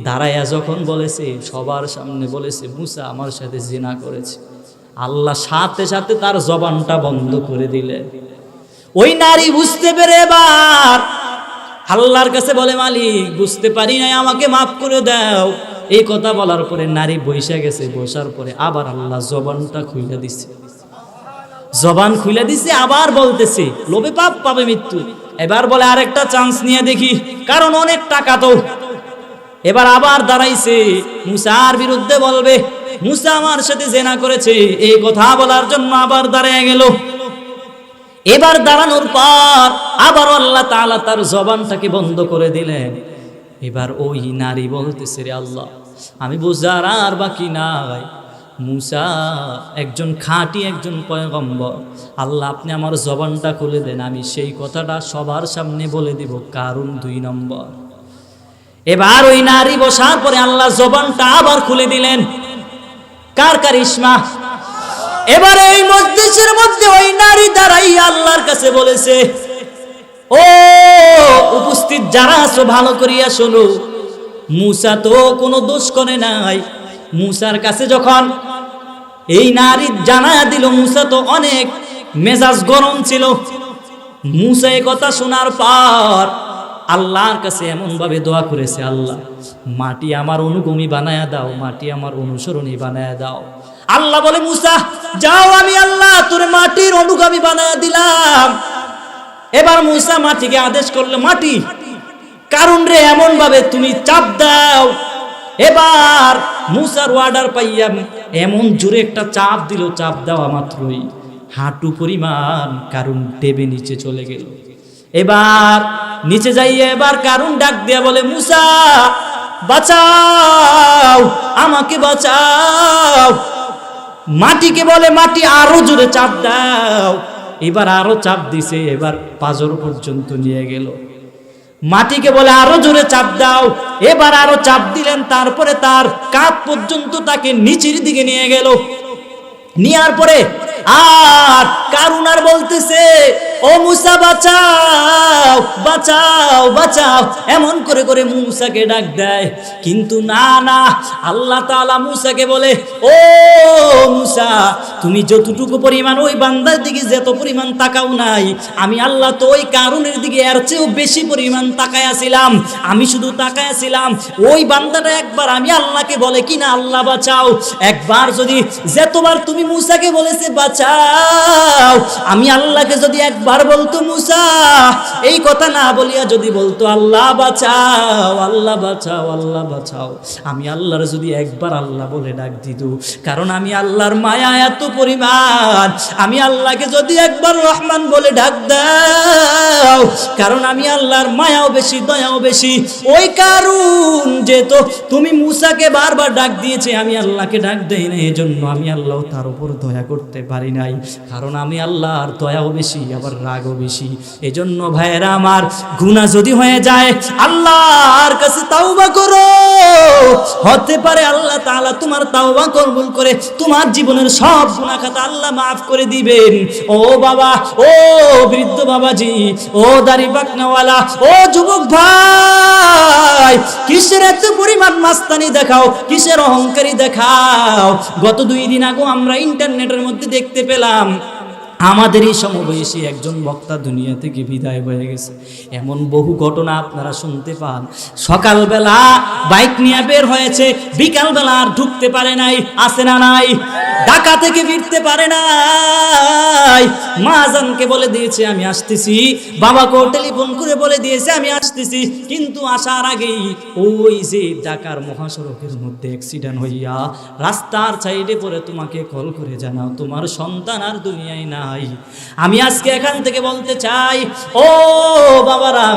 দাঁড়াইয়া যখন বলেছে, সবার সামনে বলেছে মুসা আমার সাথে জিনা করেছে, আল্লাহ সাথে সাথে তার জবানটা বন্ধ করে দিলেন। ওই নারী বুঝতে পেরে এবার আল্লাহর কাছে বলে, মালিক বুঝতে পারি নাই, আমাকে মাফ করে দাও। এই কথা বলার পরে নারী বসে গেছে, বসার পরে আবার আল্লাহ জবানটা খুলে দিছে, জবান খুলে দিছে। আবার বলতেছে লোভে পাপ পাবে মৃত্যু। এবার বলে আরেকটা চান্স নিয়ে দেখি, কারণ অনেক টাকা তো। এবার আবার দাঁড়াইছে, মুসার বিরুদ্ধে বলবে, মুসা আমার সাথে জেনা করেছে, এই কথা বলার জন্য আবার দাঁড়িয়ে গেল। এবার দাঁড়ানোর পর আবার আল্লাহ তাআলা তার জবানটাকে বন্ধ করে দিলেন। এবার ওই নারী বলতেছে, রে আল্লাহ, আমি বোঝার আর বাকি নাই, মুসা একজন খাঁটি একজন পয়গম্বর, আল্লাহ আপনি আমার জবানটা খুলে দেন, আমি সেই কথাটা সবার সামনে বলে দিব। কারণ 2 নম্বর। এবার ওই নারী বসার পরে আল্লাহ জবানটা আবার খুলে দিলেন। কার কারিশমা? এবার এই মজলিসের মধ্যে ওই নারী দাঁড়াইয়া আল্লাহর কাছে বলেছে, ও উপস্থিত যারা আছো ভালো করিয়া শোনো, মুসা তো কোনো দোষ করে নাই। মুসার কাছে যখন এই নারী জানায়া দিল, মুসা তো অনেক মেজাজ গরম ছিল। মুসা এই কথা শোনার পর আল্লাহর কাছে এমন ভাবে দোয়া করেছে, আল্লাহ মাটি আমার অনুগামী বানায়া দাও, মাটি আমার অনুসরণী বানায়া দাও। আল্লাহ বলে, মুসা যাও, আমি আল্লাহ তোর মাটির অনুগামী বানায়া দিলাম। এবার মুসা মাটিকে আদেশ করলো, মাটি কারণ রে এমন ভাবে তুমি চাপ দাও। এবার মুসার অর্ডার পাইয়া এমন জোরে একটা চাপ দিল, চাপ দেওয়া মাত্রই হাঁটু পরিমাণ কারণ দেবে নিচে চলে গেল। এবার নিচে যাইয়ে এবার কারণ ডাক দিয়া বলে, মুসা বাঁচাও, আমাকে বাঁচাও। মাটিকে বলে, মাটি আরো জোরে চাপ দাও। এবার আরো চাপ দিছে, এবার পাজর পর্যন্ত নিয়ে গেল। মাটিকে বলে আরো জোরে চাপ দাও। এবার আরো চাপ দিলেন, তারপরে তার কাঁধ পর্যন্ত তাকে নিচের দিকে নিয়ে গেল। নেওয়ার পরে আর কারুন আর বলতেছে, ও মুসা বাঁচাও বাঁচাও বাঁচাও, এমন করে করে মুসাকে ডাক দেয়। কিন্তু না না, আল্লাহ তাআলা মুসাকে বলে, ও মুসা তুমি যতটুকু পরিমাণ ওই বান্দার দিকে যত পরিমাণ তাকাও নাই, আমি আল্লাহ তো ওই কারুনের দিকে এর চেয়েও বেশি পরিমাণ তাকায়াছিলাম। আমি শুধু তাকায়াছিলাম, ওই বান্দাটা একবার আমি আল্লাহকে বলে কিনা আল্লাহ বাঁচাও, একবার যদি যতবার তুমি মুসাকে বলেছে বাঁচাও, আমি আল্লাহকে যদি একবার বলতো মুসা এই কথা না বলিয়া যদি বলতো আল্লাহ বাঁচাও আল্লাহ বাঁচাও আল্লাহ বাঁচাও, আমি আল্লাহর যদি একবার আল্লাহ বলে ডাক দিত, কারণ আমি আল্লাহর মায়া এত পরিমাণ, আমি আল্লাহকে যদি একবার রহমান বলে ডাক দাও, কারণ আমি আল্লাহর মায়াও বেশি দয়াও বেশি। ওই কারণ যে তো তুমি মুসাকে বারবার ডাক দিয়েছে, আমি আল্লাহকে ডাক দেই না, এজন্য আমি আল্লাহ তার উপর দয়া করতে পারি নাই, কারণ আমি আল্লাহর দয়াও বেশি আবার রাগও বেশি। এজন্য ভাইয়েরা আমার, গুনাহ যদি হয়ে যায় আল্লাহর কাছে তাওবা করো, হতে পারে আল্লাহ তাআলা তোমার তাওবা কবুল করে তোমার জীবনের সব গুনাহ খাতা আল্লাহ মাফ করে দিবেন। ও বাবা, ও বৃদ্ধ বাবাজি, ও দাড়ি পাকনাওয়ালা, ও যুবক ভাই, কিসের এত পরিমাণ মাস্তানি দেখাও, কিসের অহংকারী দেখাও। গত 2 দিন আগে আমরা ইন্টারনেটের মধ্যে দেখতে পেলাম আমাদেরই সমবয়সী একজন বক্তা দুনিয়া থেকে বিদায় হয়ে গেছে। এমন বহু ঘটনা আপনারা শুনতে পান। সকালবেলা বাইক নিয়ে বের হয়েছে, বিকালবেলা আর ঢুকতে পারে নাই, আসে না নাই, ঢাকা থেকে ফিরতে পারে নাই। মা আজানকে বলে দিয়েছে আমি আসতেছি, বাবাকেও টেলিফোন করে বলে দিয়েছে আমি আসতেছি, কিন্তু আসার আগেই ওই যে ঢাকার মহাসড়কের মধ্যে অ্যাক্সিডেন্ট হইয়া রাস্তার সাইডে পড়ে তোমাকে কল করে জানাও তোমার সন্তান আর দুনিয়ায় না। আমি আজকে এখান থেকে বলতে চাই, ও বাবারা,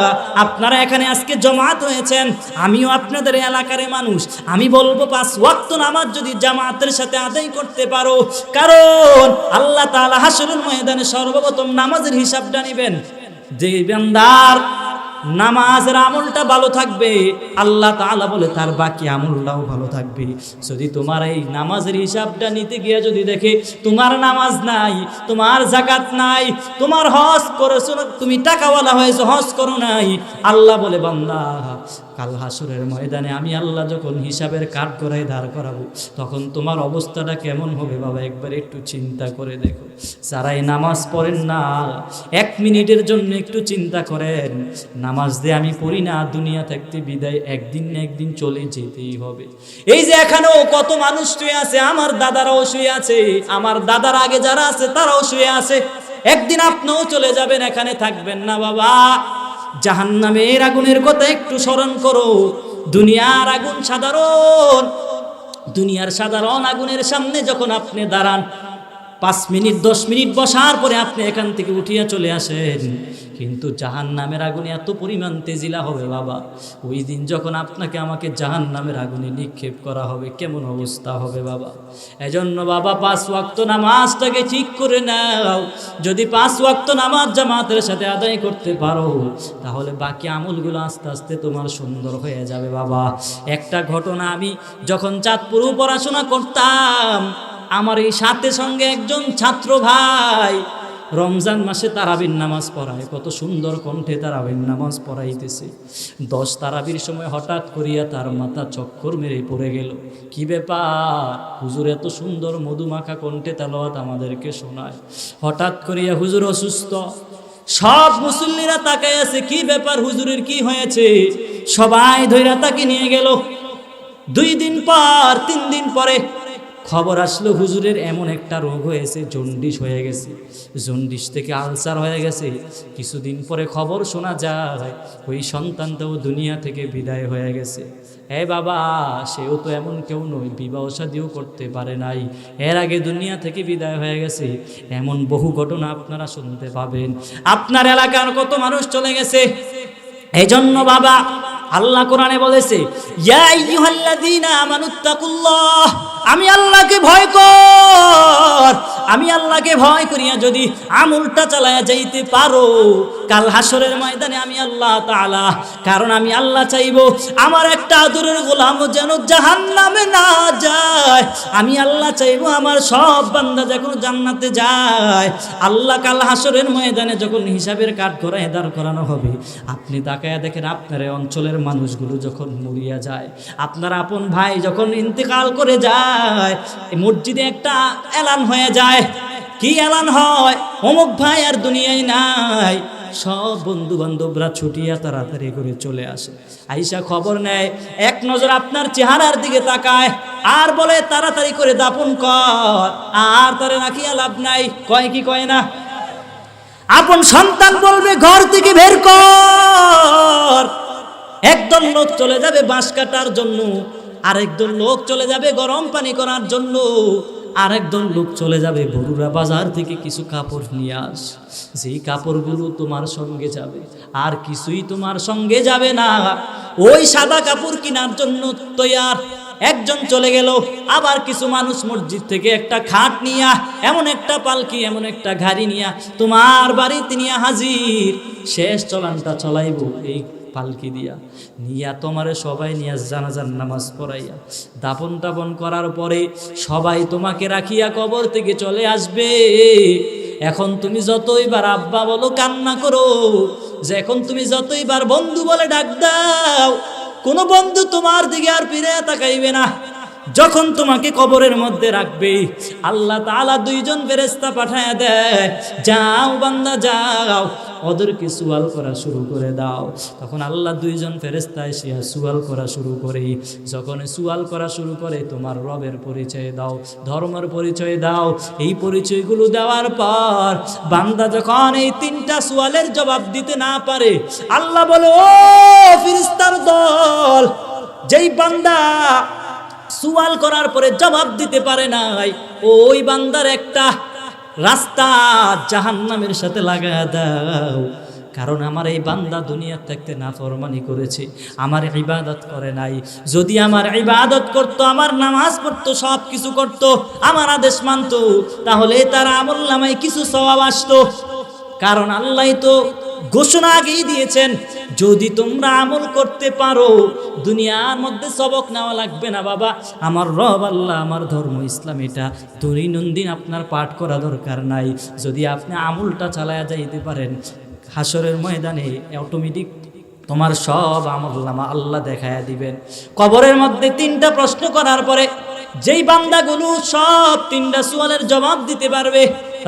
আপনারা এখানে আজকে জমাত হয়েছেন, আমিও আপনাদের এলাকার মানুষ, আমি বলবো 5 ওয়াক্ত নামাজ যদি জামাতের সাথে আদায় করতে পারো, কারণ আল্লাহ তাআলা হাশরের ময়দানে সর্বপ্রথম নামাজের হিসাবটা নেবেন। যে বান্দার নামাজের আমলটা ভালো থাকবে, আল্লাহ তাআলা বলে তার বাকি আমলটাও ভালো থাকবে। যদি তোমার এই নামাজের হিসাবটা নিতে গিয়ে যদি দেখে তোমার নামাজ নাই, তোমার যাকাত নাই, তোমার হজ করেছো না, তুমি টাকাওয়ালা হয়েছো হজ করো নাই, আল্লাহ বলে বান্দা কাল হাসরের ময়দানে আমি আল্লাহ যখন হিসাবের কাঠ করায় দাঁড় করাবো তখন তোমার অবস্থাটা কেমন হবে বাবা একবার একটু চিন্তা করে দেখো। যারাই নামাজ পড়েন না 1 মিনিটের জন্য একটু চিন্তা করেন, নামাজ দিয়ে আমি পড়ি না, দুনিয়া থাকতে বিদায় একদিন না একদিন চলে যেতেই হবে। এই যে এখানেও কত মানুষ শুয়ে আছে, আমার দাদারাও শুয়ে আছে, আমার দাদার আগে যারা আছে তারাও শুয়ে আছে, একদিন আপনিও চলে যাবেন, এখানে থাকবেন না বাবা। জাহান্নামের আগুনের কথা একটু স্মরণ করো। দুনিয়ার আগুন সাধারণ, দুনিয়ার সাধারণ আগুনের সামনে যখন আপনি দাঁড়ান 5 মিনিট 10 মিনিট বসার পরে আপনি এখান থেকে উঠিয়া চলে আসেন, কিন্তু জাহান্নামের আগুনে এত পরিমাণ তেজিলা হবে বাবা, ওই দিন যখন আপনাকে আমাকে জাহান্নামের আগুনে নিক্ষেপ করা হবে কেমন অবস্থা হবে বাবা। এজন্য বাবা 5 ওয়াক্ত নামাজটাকে ঠিক করে নাও। যদি 5 ওয়াক্ত নামাজ জামাতের সাথে আদায় করতে পারো তাহলে বাকি আমলগুলো আস্তে আস্তে তোমার সুন্দর হয়ে যাবে বাবা। একটা ঘটনা, আমি যখন চাঁদপুরে পড়াশোনা করতাম, আমার এই সাথে সঙ্গে একজন ছাত্র ভাই রমজান মাসে তারাবির নামাজ পড়ায়, কত সুন্দর কণ্ঠে তারাবির নামাজ পড়াইতেছে। 10 তারাবির সময় হঠাৎ করিয়া তার মাথা চক্কর মেরে পড়ে গেল। কি ব্যাপার হুজুর এত সুন্দর মধুমাখা কণ্ঠে তেলাওয়াত আমাদেরকে শোনায়, হঠাৎ করিয়া হুজুর অসুস্থ। সব মুসল্লিরা তাকায় আছে, কি ব্যাপার হুজুরের কি হয়েছে? সবাই ধইরা তাকে নিয়ে গেল। 2 দিন পর 3 দিন পরে খবর আসলো হুজুরের এমন একটা রোগ হয়েছে, জন্ডিস হয়ে গেছে, জন্ডিস থেকে আলসার হয়ে গেছে। কিছুদিন পরে খবর শোনা যায় ওই সন্তানটাও দুনিয়া থেকে বিদায় হয়ে গেছে। বাবা সেও তো এমন কেউ নয়, বিবাহ শাদীও করতে পারে নাই, এর আগে দুনিয়া থেকে বিদায় হয়ে গেছে। এমন বহু ঘটনা আপনারা শুনতে পাবেন। আপনার এলাকার কত মানুষ চলে গেছে। এই জন্য বাবা আল্লাহ কোরআনে বলেছে, ইয়া আইয়ুহাল্লাযীনা আমানুত্তাকুল্লাহ, আমি আল্লাহকে ভয় কর। আমি আল্লাহকে ভয় করিয়া যদি আমলটা চালায়া যাইতে পারো কাল হাসরের ময়দানে আমি আল্লাহ তাআলা, কারণ আমি আল্লাহ চাইবো আমার একটা আদরের গোলাম যেন জাহান্নামে না যায়। আমি আল্লাহ চাইবো আমার সব বান্দা যখন জান্নাতে যায়। আল্লাহ কাল হাসরের ময়দানে যখন হিসাবের কাঠ করায় দাঁড় করানো হবে, আপনি তাকায়া দেখেন আপনার এই অঞ্চলের মানুষগুলো যখন মরিয়া যায়, আপনার আপন ভাই যখন ইন্তেকাল করে যায়, মসজিদে একটা এলান হয়ে যায়। কি এলান হয়? অমুক ভাই আর দুনিয়ায় নাই। সব বন্ধু বান্ধবরা ছুটিয়া তাড়াতাড়ি করে চলে আসে, আইসা খবর নেয়, এক নজর আপনার চেহারার দিকে তাকায় আর বলে তাড়াতাড়ি করে দাফন কর, আর তারে রাখিয়া লাভ নাই। কয় কি কয় না? আপন সন্তান বলবে ঘর থেকে বের কর। একদল লোক চলে যাবে বাঁশ কাটার জন্য, আরেকদল লোক চলে যাবে গরম পানি করার জন্য, আরেকদল লোক চলে যাবে বরুড়া বাজার থেকে কিছু কাপড় নিয়ে আস। যেই কাপড়গুলো তোমার সঙ্গে যাবে, আর কিছুই তোমার সঙ্গে যাবে না। ওই সাদা কাপড় কেনার জন্য তৈয়ার একজন চলে গেল। আবার কিছু মানুষ মসজিদ থেকে একটা খাট নিয়া, এমন একটা পালকি, এমন একটা গাড়ি নিয়া তোমার বাড়িতে নিয়ে হাজির। শেষ চলানটা চলাইব এই পালকি দিয়া নিয়া, তোমারে সবাই নিয়া জানাজার নামাজ পড়াইয়া দাপন টাপন করার পরে সবাই তোমাকে রাখিয়া কবর থেকে চলে আসবে। এখন তুমি যতইবার আব্বা বলো কান্না করো, যে এখন তুমি যতইবার বন্ধু বলে ডাক দাও, কোনো বন্ধু তোমার দিকে আর ফিরে তাকাইবে না। যখন তোমাকে কবরের মধ্যে রাখবে, আল্লাহ তাআলা 2 জন ফেরেশতা পাঠায়া দেয়, যাও বান্দা যাও, ওদেরকে সুয়াল করা শুরু করে দাও। তখন আল্লাহ 2 জন ফেরেশতা এসে সুয়াল করা শুরু করে। যখন সুয়াল করা শুরু করে, তোমার রবের পরিচয় দাও, ধর্মের পরিচয় দাও। এই পরিচয়গুলো দেওয়ার পর বান্দা যখন এই 3টা সুয়ালের জবাব দিতে না পারে, আল্লাহ বলে, ও ফেরেশতার দল, যেই বান্দা সুয়াল করার পরে জবাব দিতে পারে নাই, ওই বান্দার একটা রাস্তা জাহান্নামের সাথে লাগায় দাও। কারণ আমার এই বান্দা দুনিয়া থাকতে নাফরমানি করেছে, আমার ইবাদত করে নাই। যদি আমার ইবাদত করত, আমার নামাজ পড়তো, সব কিছু করত, আমার আদেশ মানতো, তাহলে তার আমল নামায় কিছু সওয়াব আসতো। কারণ আল্লাহ তো ঘোষণা আগেই দিয়েছেন, যদি তোমরা আমল করতে পারো দুনিয়ার মধ্যে সবক নেওয়া লাগবে না বাবা, আমার রব আল্লাহ, আমার ধর্ম ইসলাম, এটা দৈনন্দিন আপনার পাঠ করা দরকার নাই। যদি আপনি আমলটা চালায়া যাইতে পারেন, হাসরের ময়দানে অটোমেটিক তোমার সব আমলনামা আল্লাহ দেখায়া দিবেন। কবরের মধ্যে 3টা প্রশ্ন করার পরে যেই বান্দাগুলো সব 3টা সুয়ালের জবাব দিতে পারবে,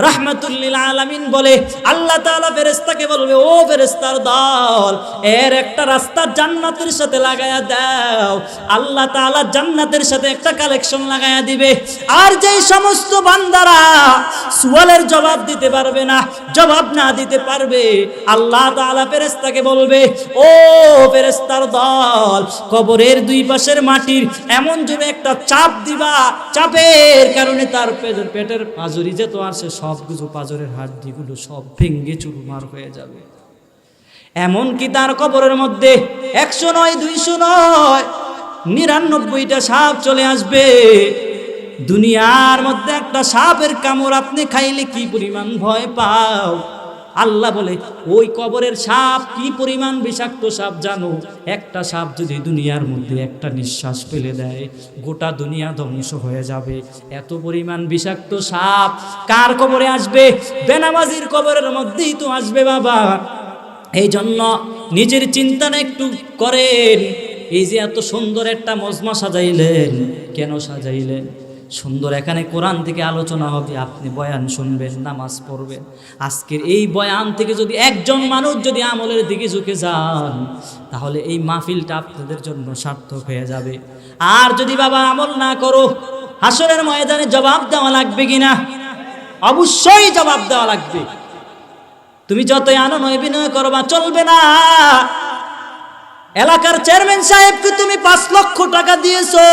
রাহমাতুল্লিল আলামিন বলে আল্লাহ তাআলা ফেরেশতাকে বলবে, ও ফেরেশতার দল, এর একটা রাস্তা জান্নাতের সাথে লাগায়া দাও। আল্লাহ তাআলা জান্নাতের সাথে একটা কালেকশন লাগায়া দিবে। আর যেই সমস্ত বান্দারা সুয়ালের জবাব দিতে পারবে না, জবাব না দিতে পারবে, আল্লাহ তাআলা ফেরেশতাকে বলবে, ও ফেরেশতার দল, কবরের 2 পাশের মাটির এমন জোরে একটা চাপ দিবা, চাপের কারণে তার পেটের পাজরি যে তো আছে সবগুলো পাজরের হাড্ডিগুলো সব ভেঙে চুরমার হয়ে যাবে। এমনকি তার কবরের মধ্যে 100 নয়, 200 নয়, 99টা সাপ চলে আসবে। দুনিয়ার মধ্যে একটা সাপের কামড় আপনি খাইলে কি পরিমাণ ভয় পাও, আল্লাহ বলে ওই কবরের সাপ কি পরিমাণ বিষাক্ত সাপ জানো? একটা সাপ যদি দুনিয়ার মধ্যে একটা নিঃশ্বাস ফেলে দেয়, গোটা দুনিয়া ধ্বংস হয়ে যাবে। এত পরিমাণ বিষাক্ত সাপ কার কবরে আসবে? বেনামাজির কবরের মধ্যেই তো আসবে বাবা। এই জন্য নিজের চিন্তাটা একটু করেন। এই যে এত সুন্দর একটা মজমা সাজাইলেন, কেন সাজাইলেন? সুন্দর এখানে কোরআন থেকে আলোচনা হবে, আপনি বয়ান শুনবেন, নামাজ পড়বেন। আজকের এই বয়ান থেকে যদি একজন মানুষ যদি আমলের দিকে ঝুঁকে যান, তাহলে এই মাহফিলটা আপনাদের জন্য সার্থক হয়ে যাবে। আর যদি বাবা আমল না করো, হাসরের ময়দানে জবাব দেওয়া লাগবে কিনা? অবশ্যই জবাব দেওয়া লাগবে। তুমি যতই আনন্দ অভিনয় করবা চলবে না। এলাকার চেয়ারম্যান সাহেবকে তুমি 5 লক্ষ টাকা দিয়েছো,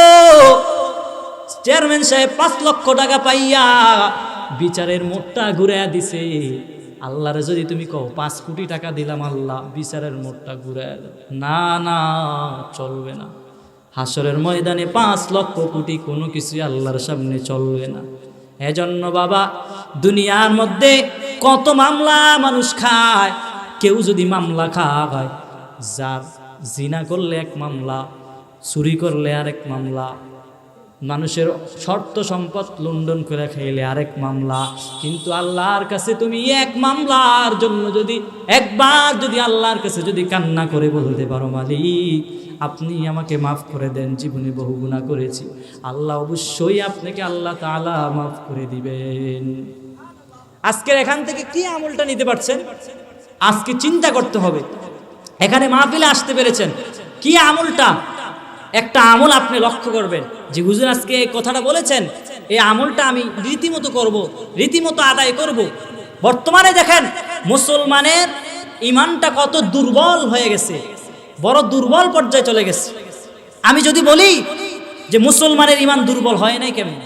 চেয়ারম্যান সাহেব 5 লক্ষ টাকা পাইয়া বিচারের মোড়টা ঘুরাইয়া দিছে। আল্লাহরে যদি তুমি কও 5 কোটি টাকা দিলাম আল্লাহ, বিচারের মোড়টা ঘুরাইয়া দাও, না না, চলবে না। হাসরের ময়দানে 5 লক্ষ কোটি কোনো কিছুই আল্লাহর সামনে চলবে না। এজন্য বাবা, দুনিয়ার মধ্যে কত মামলা মানুষ খায়। কেউ যদি মামলা খায়, যার জিনা করলে 1 মামলা, চুরি করলে আরেক মামলা, মানুষের শর্ত সম্পদ লুণ্ঠন করে খাইলে আরেক মামলা। কিন্তু আল্লাহর কাছে তুমি 1 মামলার জন্য যদি একবার যদি আল্লাহর কাছে যদি কান্না করে বলতে পারো, মালিক আপনি আমাকে মাফ করে দেন, জীবনে বহু গুনাহ করেছি, আল্লাহ অবশ্যই আপনাকে আল্লাহ তাআলা মাফ করে দিবেন। আজকের এখান থেকে কি আমলটা নিতে পারছেন? আজকে চিন্তা করতে হবে। এখানে মাহফিলে আসতে পেরেছেন, কি আমলটা? একটা আমল আপনি লক্ষ্য করবেন যে হুজুর আজকে এই কথাটা বলেছেন, এই আমলটা আমি রীতিমতো করব, রীতিমতো আদায় করব। বর্তমানে দেখেন মুসলমানের ঈমানটা কত দুর্বল হয়ে গেছে, বড় দুর্বল পর্যায়ে চলে গেছে। আমি যদি বলি যে মুসলমানের ঈমান দুর্বল হয় নাই কেমন?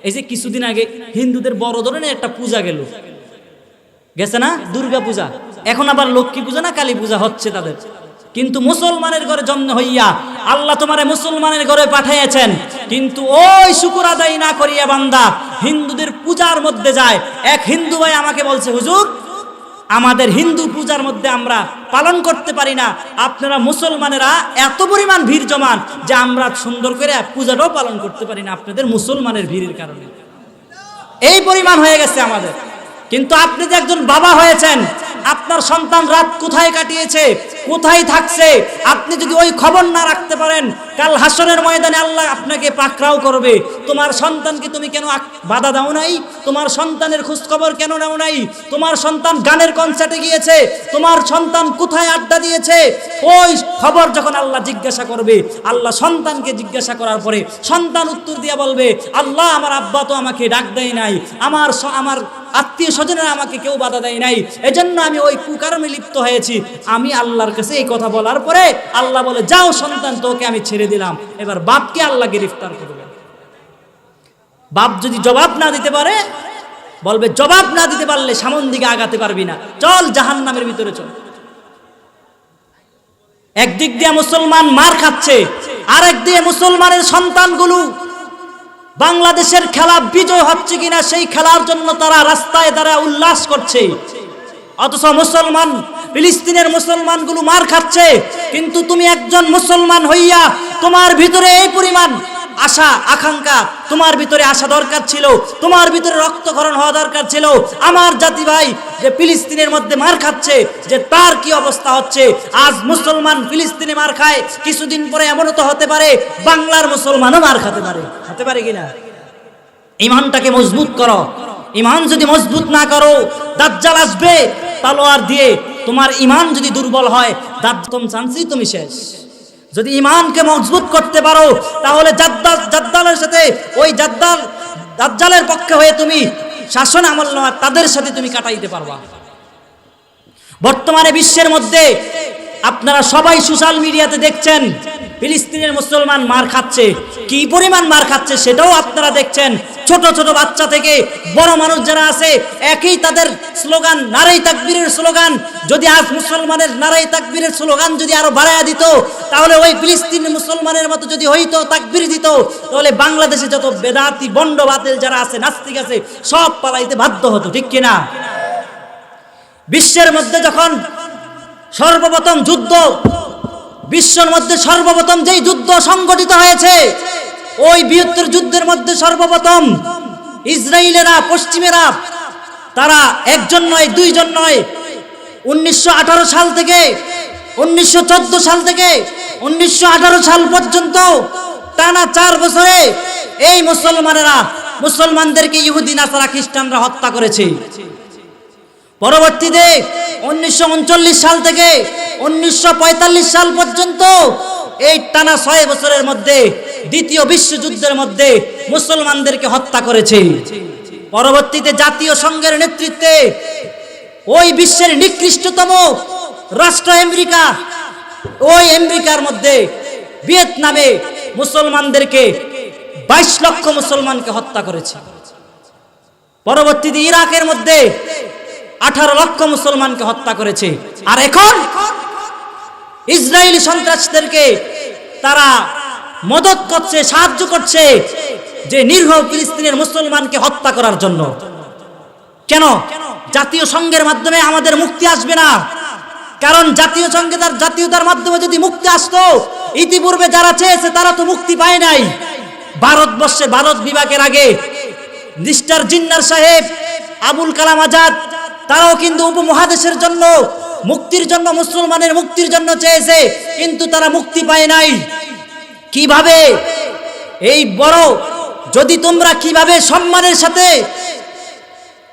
এই যে কিছুদিন আগে হিন্দুদের বড় ধরনের একটা পূজা গেছে না, দুর্গা পূজা, এখন আবার লক্ষ্মী পূজা না কালী পূজা হচ্ছে তাদের। কিন্তু মুসলমানের ঘরে জন্ম হইয়া আল্লাহ তোমারে মুসলমানের ঘরে পাঠিয়েছেন, কিন্তু ওই শুকর আদায় না করিয়া বান্দা হিন্দুদের পূজার মধ্যে যায়। এক হিন্দু ভাই আমাকে বলছে, হুজুর আমাদের হিন্দু পূজার মধ্যে আমরা পালন করতে পারি না, আপনারা মুসলমানেরা এত পরিমাণ ভিড় জমান যে আমরা সুন্দর করে পূজাটাও পালন করতে পারি না আপনাদের মুসলমানের ভিড়ের কারণে। এই পরিমাণ হয়ে গেছে আমাদের। কিন্তু আপনি যে একজন বাবা হয়েছেন, আপনার সন্তান রাত কোথায় কাটিয়েছে, কোথায় থাকছে, আপনি যদি ওই খবর না রাখতে পারেন, কাল হাসরের ময়দানে আল্লাহ আপনাকে পাকড়াও করবে। তোমার সন্তানকে তুমি কেন বাধা দাও নাই? তোমার সন্তানের খোঁজ খবর কেন নাও নাই? তোমার সন্তান গানের কনসার্টে গিয়েছে, তোমার সন্তান কোথায় আড্ডা দিয়েছে, ওই খবর যখন আল্লাহ জিজ্ঞাসা করবে, আল্লাহ সন্তানকে জিজ্ঞাসা করার পরে সন্তান উত্তর দিয়া বলবে, আল্লাহ আমার আব্বা তো আমাকে ডাক দেয় নাই, আমার আত্মীয় স্বজনেরা আমাকে কেউ বাধা দেয় নাই, এজন্য আমি ওই কুকর্মে লিপ্ত হয়েছি। আমি আল্লাহর কাছে এই কথা বলার পরে আল্লাহ বলে, যাও সন্তান, তোকে আমি ছেড়ে দিলাম। এবার বাপকে আল্লাহ গ্রেফতার করবে। বাপ যদি জবাব না দিতে পারে, বলবে জবাব না দিতে পারলে সামন দিকে আগাতে পারবি না, চল জাহান্নামের ভিতরে চল। একদিক দিয়ে মুসলমান মার খাচ্ছে, আরেক দিয়ে মুসলমানের সন্তানগুলো বাংলাদেশের খেলা বিজয় হচ্ছে কিনা সেই খেলার জন্য তারা রাস্তায় তারা উল্লাস করছে। অথচ মুসলমান ফিলিস্তিনের মুসলমানগুলো মার খাচ্ছে, কিন্তু তুমি একজন মুসলমান হইয়া তোমার ভিতরে এই পরিমাণ আশা আকাঙ্ক্ষা, তোমার ভিতরে আসা দরকার ছিল, তোমার ভিতরে রক্তক্ষরণ হওয়া দরকার ছিল। আমার জাতি ভাই যে ফিলিস্তিনের মধ্যে মার খাচ্ছে, যে তার কি অবস্থা হচ্ছে, আজ মুসলমান ফিলিস্তিনে মার খায়, কিছুদিন পরে এমনও তো হতে পারে বাংলার মুসলমানও মার খেতে পারে, হতে পারে কিনা? ঈমানটাকে মজবুত করো। ঈমান যদি মজবুত না করো, দাজ্জাল আসবে তলোয়ার দিয়ে। তোমার ঈমান যদি দুর্বল হয়, দাজ্জাল চান্সই তুমি শেষ। যদি ঈমানকে মজবুত করতে পারো, তাহলে দাজ্জালের সাথে ওই দাজ্জালের পক্ষে হয়ে তুমি শাসন আমল নেওয়া তাদের সাথে তুমি কাটাইতে পারবা। বর্তমানে বিশ্বের মধ্যে আপনারা সবাই সোশ্যাল মিডিয়াতে দেখছেন ফিলিস্তিনের মুসলমান মার খাচ্ছে, কি পরিমাণ মার খাচ্ছে সেটাও আপনারা দেখছেন। ছোট ছোট বাচ্চা থেকে বড় মানুষ যারা আছে, একই তাদের স্লোগান নারায়ে তাকবীরের স্লোগান। যদি আজ মুসলমানের নারায়ে তাকবীরের স্লোগান যদি আরো বাড়ায়া দিত, তাহলে ওই ফিলিস্তিনি মুসলমানের মতো যদি হইতো, তাকবীর দিত, তাহলে বাংলাদেশে যত বেদাতি বন্ড বাতিল যারা আছে, নাস্তিক আছে, সব পালাইতে বাধ্য হতো, ঠিক কিনা? বিশ্বের মধ্যে যখন সর্বপ্রথম যুদ্ধ, বিশ্বের মধ্যে সর্বপ্রথম যেই যুদ্ধ সংগঠিত হয়েছে, ওই বৃহত্তর যুদ্ধের মধ্যে সর্বপ্রথম ইসরায়েলেরা, পশ্চিমেরা, তারা একজন নয় দুইজন নয়, 1918 সাল থেকে 1914 সাল থেকে 1918 সাল পর্যন্ত টানা 4 বছরে এই মুসলমানদেরকে ইহুদি নাসারা খ্রিস্টানরা হত্যা করেছে। পরবর্তীতে 1939 সাল থেকে 1945 সাল পর্যন্ত এই টানা 6 বছরের মধ্যে দ্বিতীয় বিশ্বযুদ্ধের মধ্যে মুসলমানদেরকে হত্যা করেছে। পরবর্তীতে জাতীয় সংঘের নেতৃত্বে ওই বিশ্বের নিকৃষ্টতম রাষ্ট্র আমেরিকা, ওই আমেরিকার মধ্যে ভিয়েতনামে মুসলমানদেরকে 22 লক্ষ মুসলমানকে হত্যা করেছে। পরবর্তীতে ইরাকের মধ্যে 18 লক্ষ মুসলমানকে হত্যা করেছে। আর এখন ইসরায়েলি সন্ত্রাসীদেরকে তারা মদত করছে, সাহায্য করছে যে নিরীহ ফিলিস্তিনের মুসলমানকে হত্যা করার জন্য। কেন? জাতীয় সংঘের মাধ্যমে আমাদের মুক্তি আসবে না। কারণ জাতীয় সংঘে তার জাতীয়তার মাধ্যমে যদি মুক্তি আসতো, ইতিপূর্বে যারা চেয়েছে তারা তো মুক্তি পায় নাই। ভারতবর্ষে ভারত বিভাগের আগে মিস্টার জিন্নার সাহেব, আবুল কালাম আজাদ, তারাও কিন্তু উপমহাদেশের জন্য মুক্তির জন্য, মুসলমানের মুক্তির জন্য চেয়েছে, কিন্তু তারা মুক্তি পায় নাই। কিভাবে এই বড়, যদি তোমরা কিভাবে সম্মানের সাথে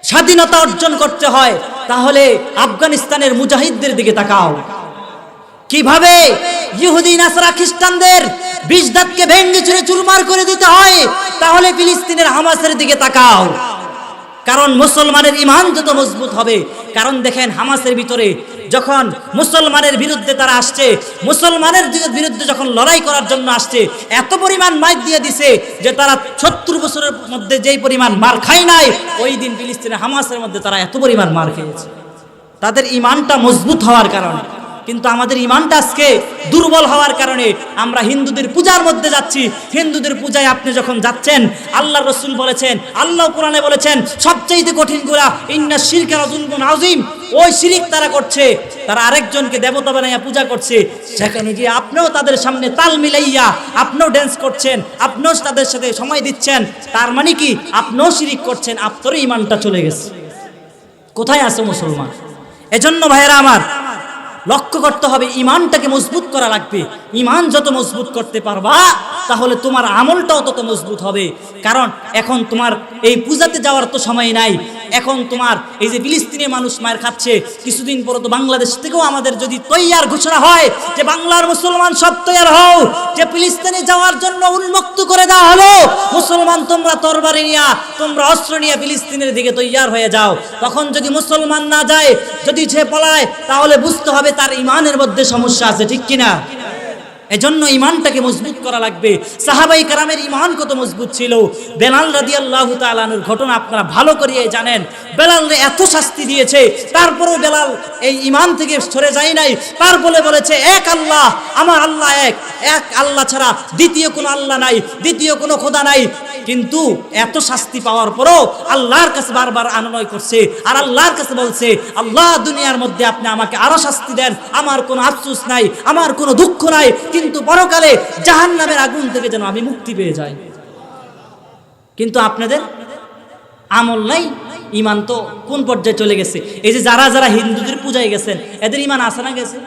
স্বাধীনতা অর্জন করতে হয়, তাহলে আফগানিস্তানের মুজাহিদদের দিকে তাকাও। কিভাবে ইহুদি নাসারা খ্রিস্টানদের 20 দাঁতকে ভেঙে চুরে চুরমার করে দিতে হয়, তাহলে ফিলিস্তিনের হামাসের দিকে তাকাও। কারণ মুসলমানের ঈমান যত মজবুত হবে, কারণ দেখেন হামাসের ভিতরে যখন মুসলমানের বিরুদ্ধে তারা আসছে, মুসলমানের বিরুদ্ধে যখন লড়াই করার জন্য আসছে, এত পরিমাণ মার দিয়ে দিছে যে তারা 70 বছরের মধ্যে যেই পরিমাণ মার খায় নাই, ওই দিন ফিলিস্তিনের হামাসের মধ্যে তারা এত পরিমাণ মার খেয়েছে, তাদের ঈমানটা মজবুত হওয়ার কারণে। কিন্তু আমাদের ঈমানটা আজকে দুর্বল হওয়ার কারণে আমরা হিন্দুদের পূজার মধ্যে যাচ্ছি। হিন্দুদের পূজায় আপনি যখন যাচ্ছেন, আল্লাহর রাসূল বলেছেন, আল্লাহ কোরআনে বলেছেন, সবচেয়ে কঠিন গুনাহ ইন্না শিরকা যুলমুন আযীম। ওই শিরিক তারা করছে, তারা আরেকজনকে দেবতা বানাইয়া পূজা করছে। সেখানে গিয়ে আপনিও তাদের সামনে তাল মিলাইয়া আপনিও ড্যান্স করছেন, আপনিও তাদের সাথে সময় দিচ্ছেন, তার মানে কি আপনিও শিরিক করছেন, আপনার ঈমানটা চলে গেছে। কোথায় আছে মুসলমান? এজন্য ভাইয়েরা আমার, লক্ষ্য করতে হবে, ঈমানটাকে মজবুত করা লাগবে। ঈমান যত মজবুত করতে পারবা, তাহলে তোমার আমলটাও তত মজবুত হবে। কারণ এখন তোমার এই পূজাতে যাওয়ার তো সময় নাই। এখন তোমার এই যে ফিলিস্তিনে মানুষ মার খাচ্ছে, কিছুদিন পর তো বাংলাদেশ থেকেও আমাদের যদি তৈয়ার ঘোষণা হয় যে বাংলার মুসলমান সব তৈয়ার হও, যে ফিলিস্তিনে যাওয়ার জন্য উন্মুক্ত করে দেওয়া হলো, মুসলমান তোমরা তরবারি নিয়া, তোমরা অস্ত্র নিয়ে ফিলিস্তিনের দিকে তৈয়ার হয়ে যাও। তখন যদি মুসলমান না যায়, যদি সে পলায়, তাহলে বুঝতে হবে তার ঈমানের মধ্যে সমস্যা আছে, ঠিক কিনা? এজন্য ঈমানটাকে মজবুত করা লাগবে। সাহাবাই কেরামের ঈমান কত মজবুত ছিল। বেলাল রাদিয়াল্লাহু তাআলা আনহুর ঘটনা আপনারা ভালো করে জানেন। বেলালকে এত শাস্তি দিয়েছে, তারপরেও বেলাল এই ঈমান থেকে সরে যায় নাই। তারপরে বলেছে, এক আল্লাহ, আমার আল্লাহ এক, এক আল্লাহ ছাড়া দ্বিতীয় কোনো আল্লাহ নাই, দ্বিতীয় কোনো খোদা নাই। কিন্তু এত শাস্তি পাওয়ার পরও আল্লাহর কাছে বারবার আনয় করছে আর আল্লাহর কাছে বলছে, আল্লাহ দুনিয়ার মধ্যে আপনি আমাকে আরো শাস্তি দেন, আমার কোনো আফসোস নাই, আমার কোনো দুঃখ নাই, কিন্তু পরকালে জাহান্নামের আগুন থেকে যেন আমি মুক্তি পেয়ে যাই। কিন্তু আপনাদের আমল নাই, ইমান তো কোন পর্যায়ে চলে গেছে। এই যে যারা যারা হিন্দুদের পূজায় গেছেন, এদের ইমান আছে না গেছে?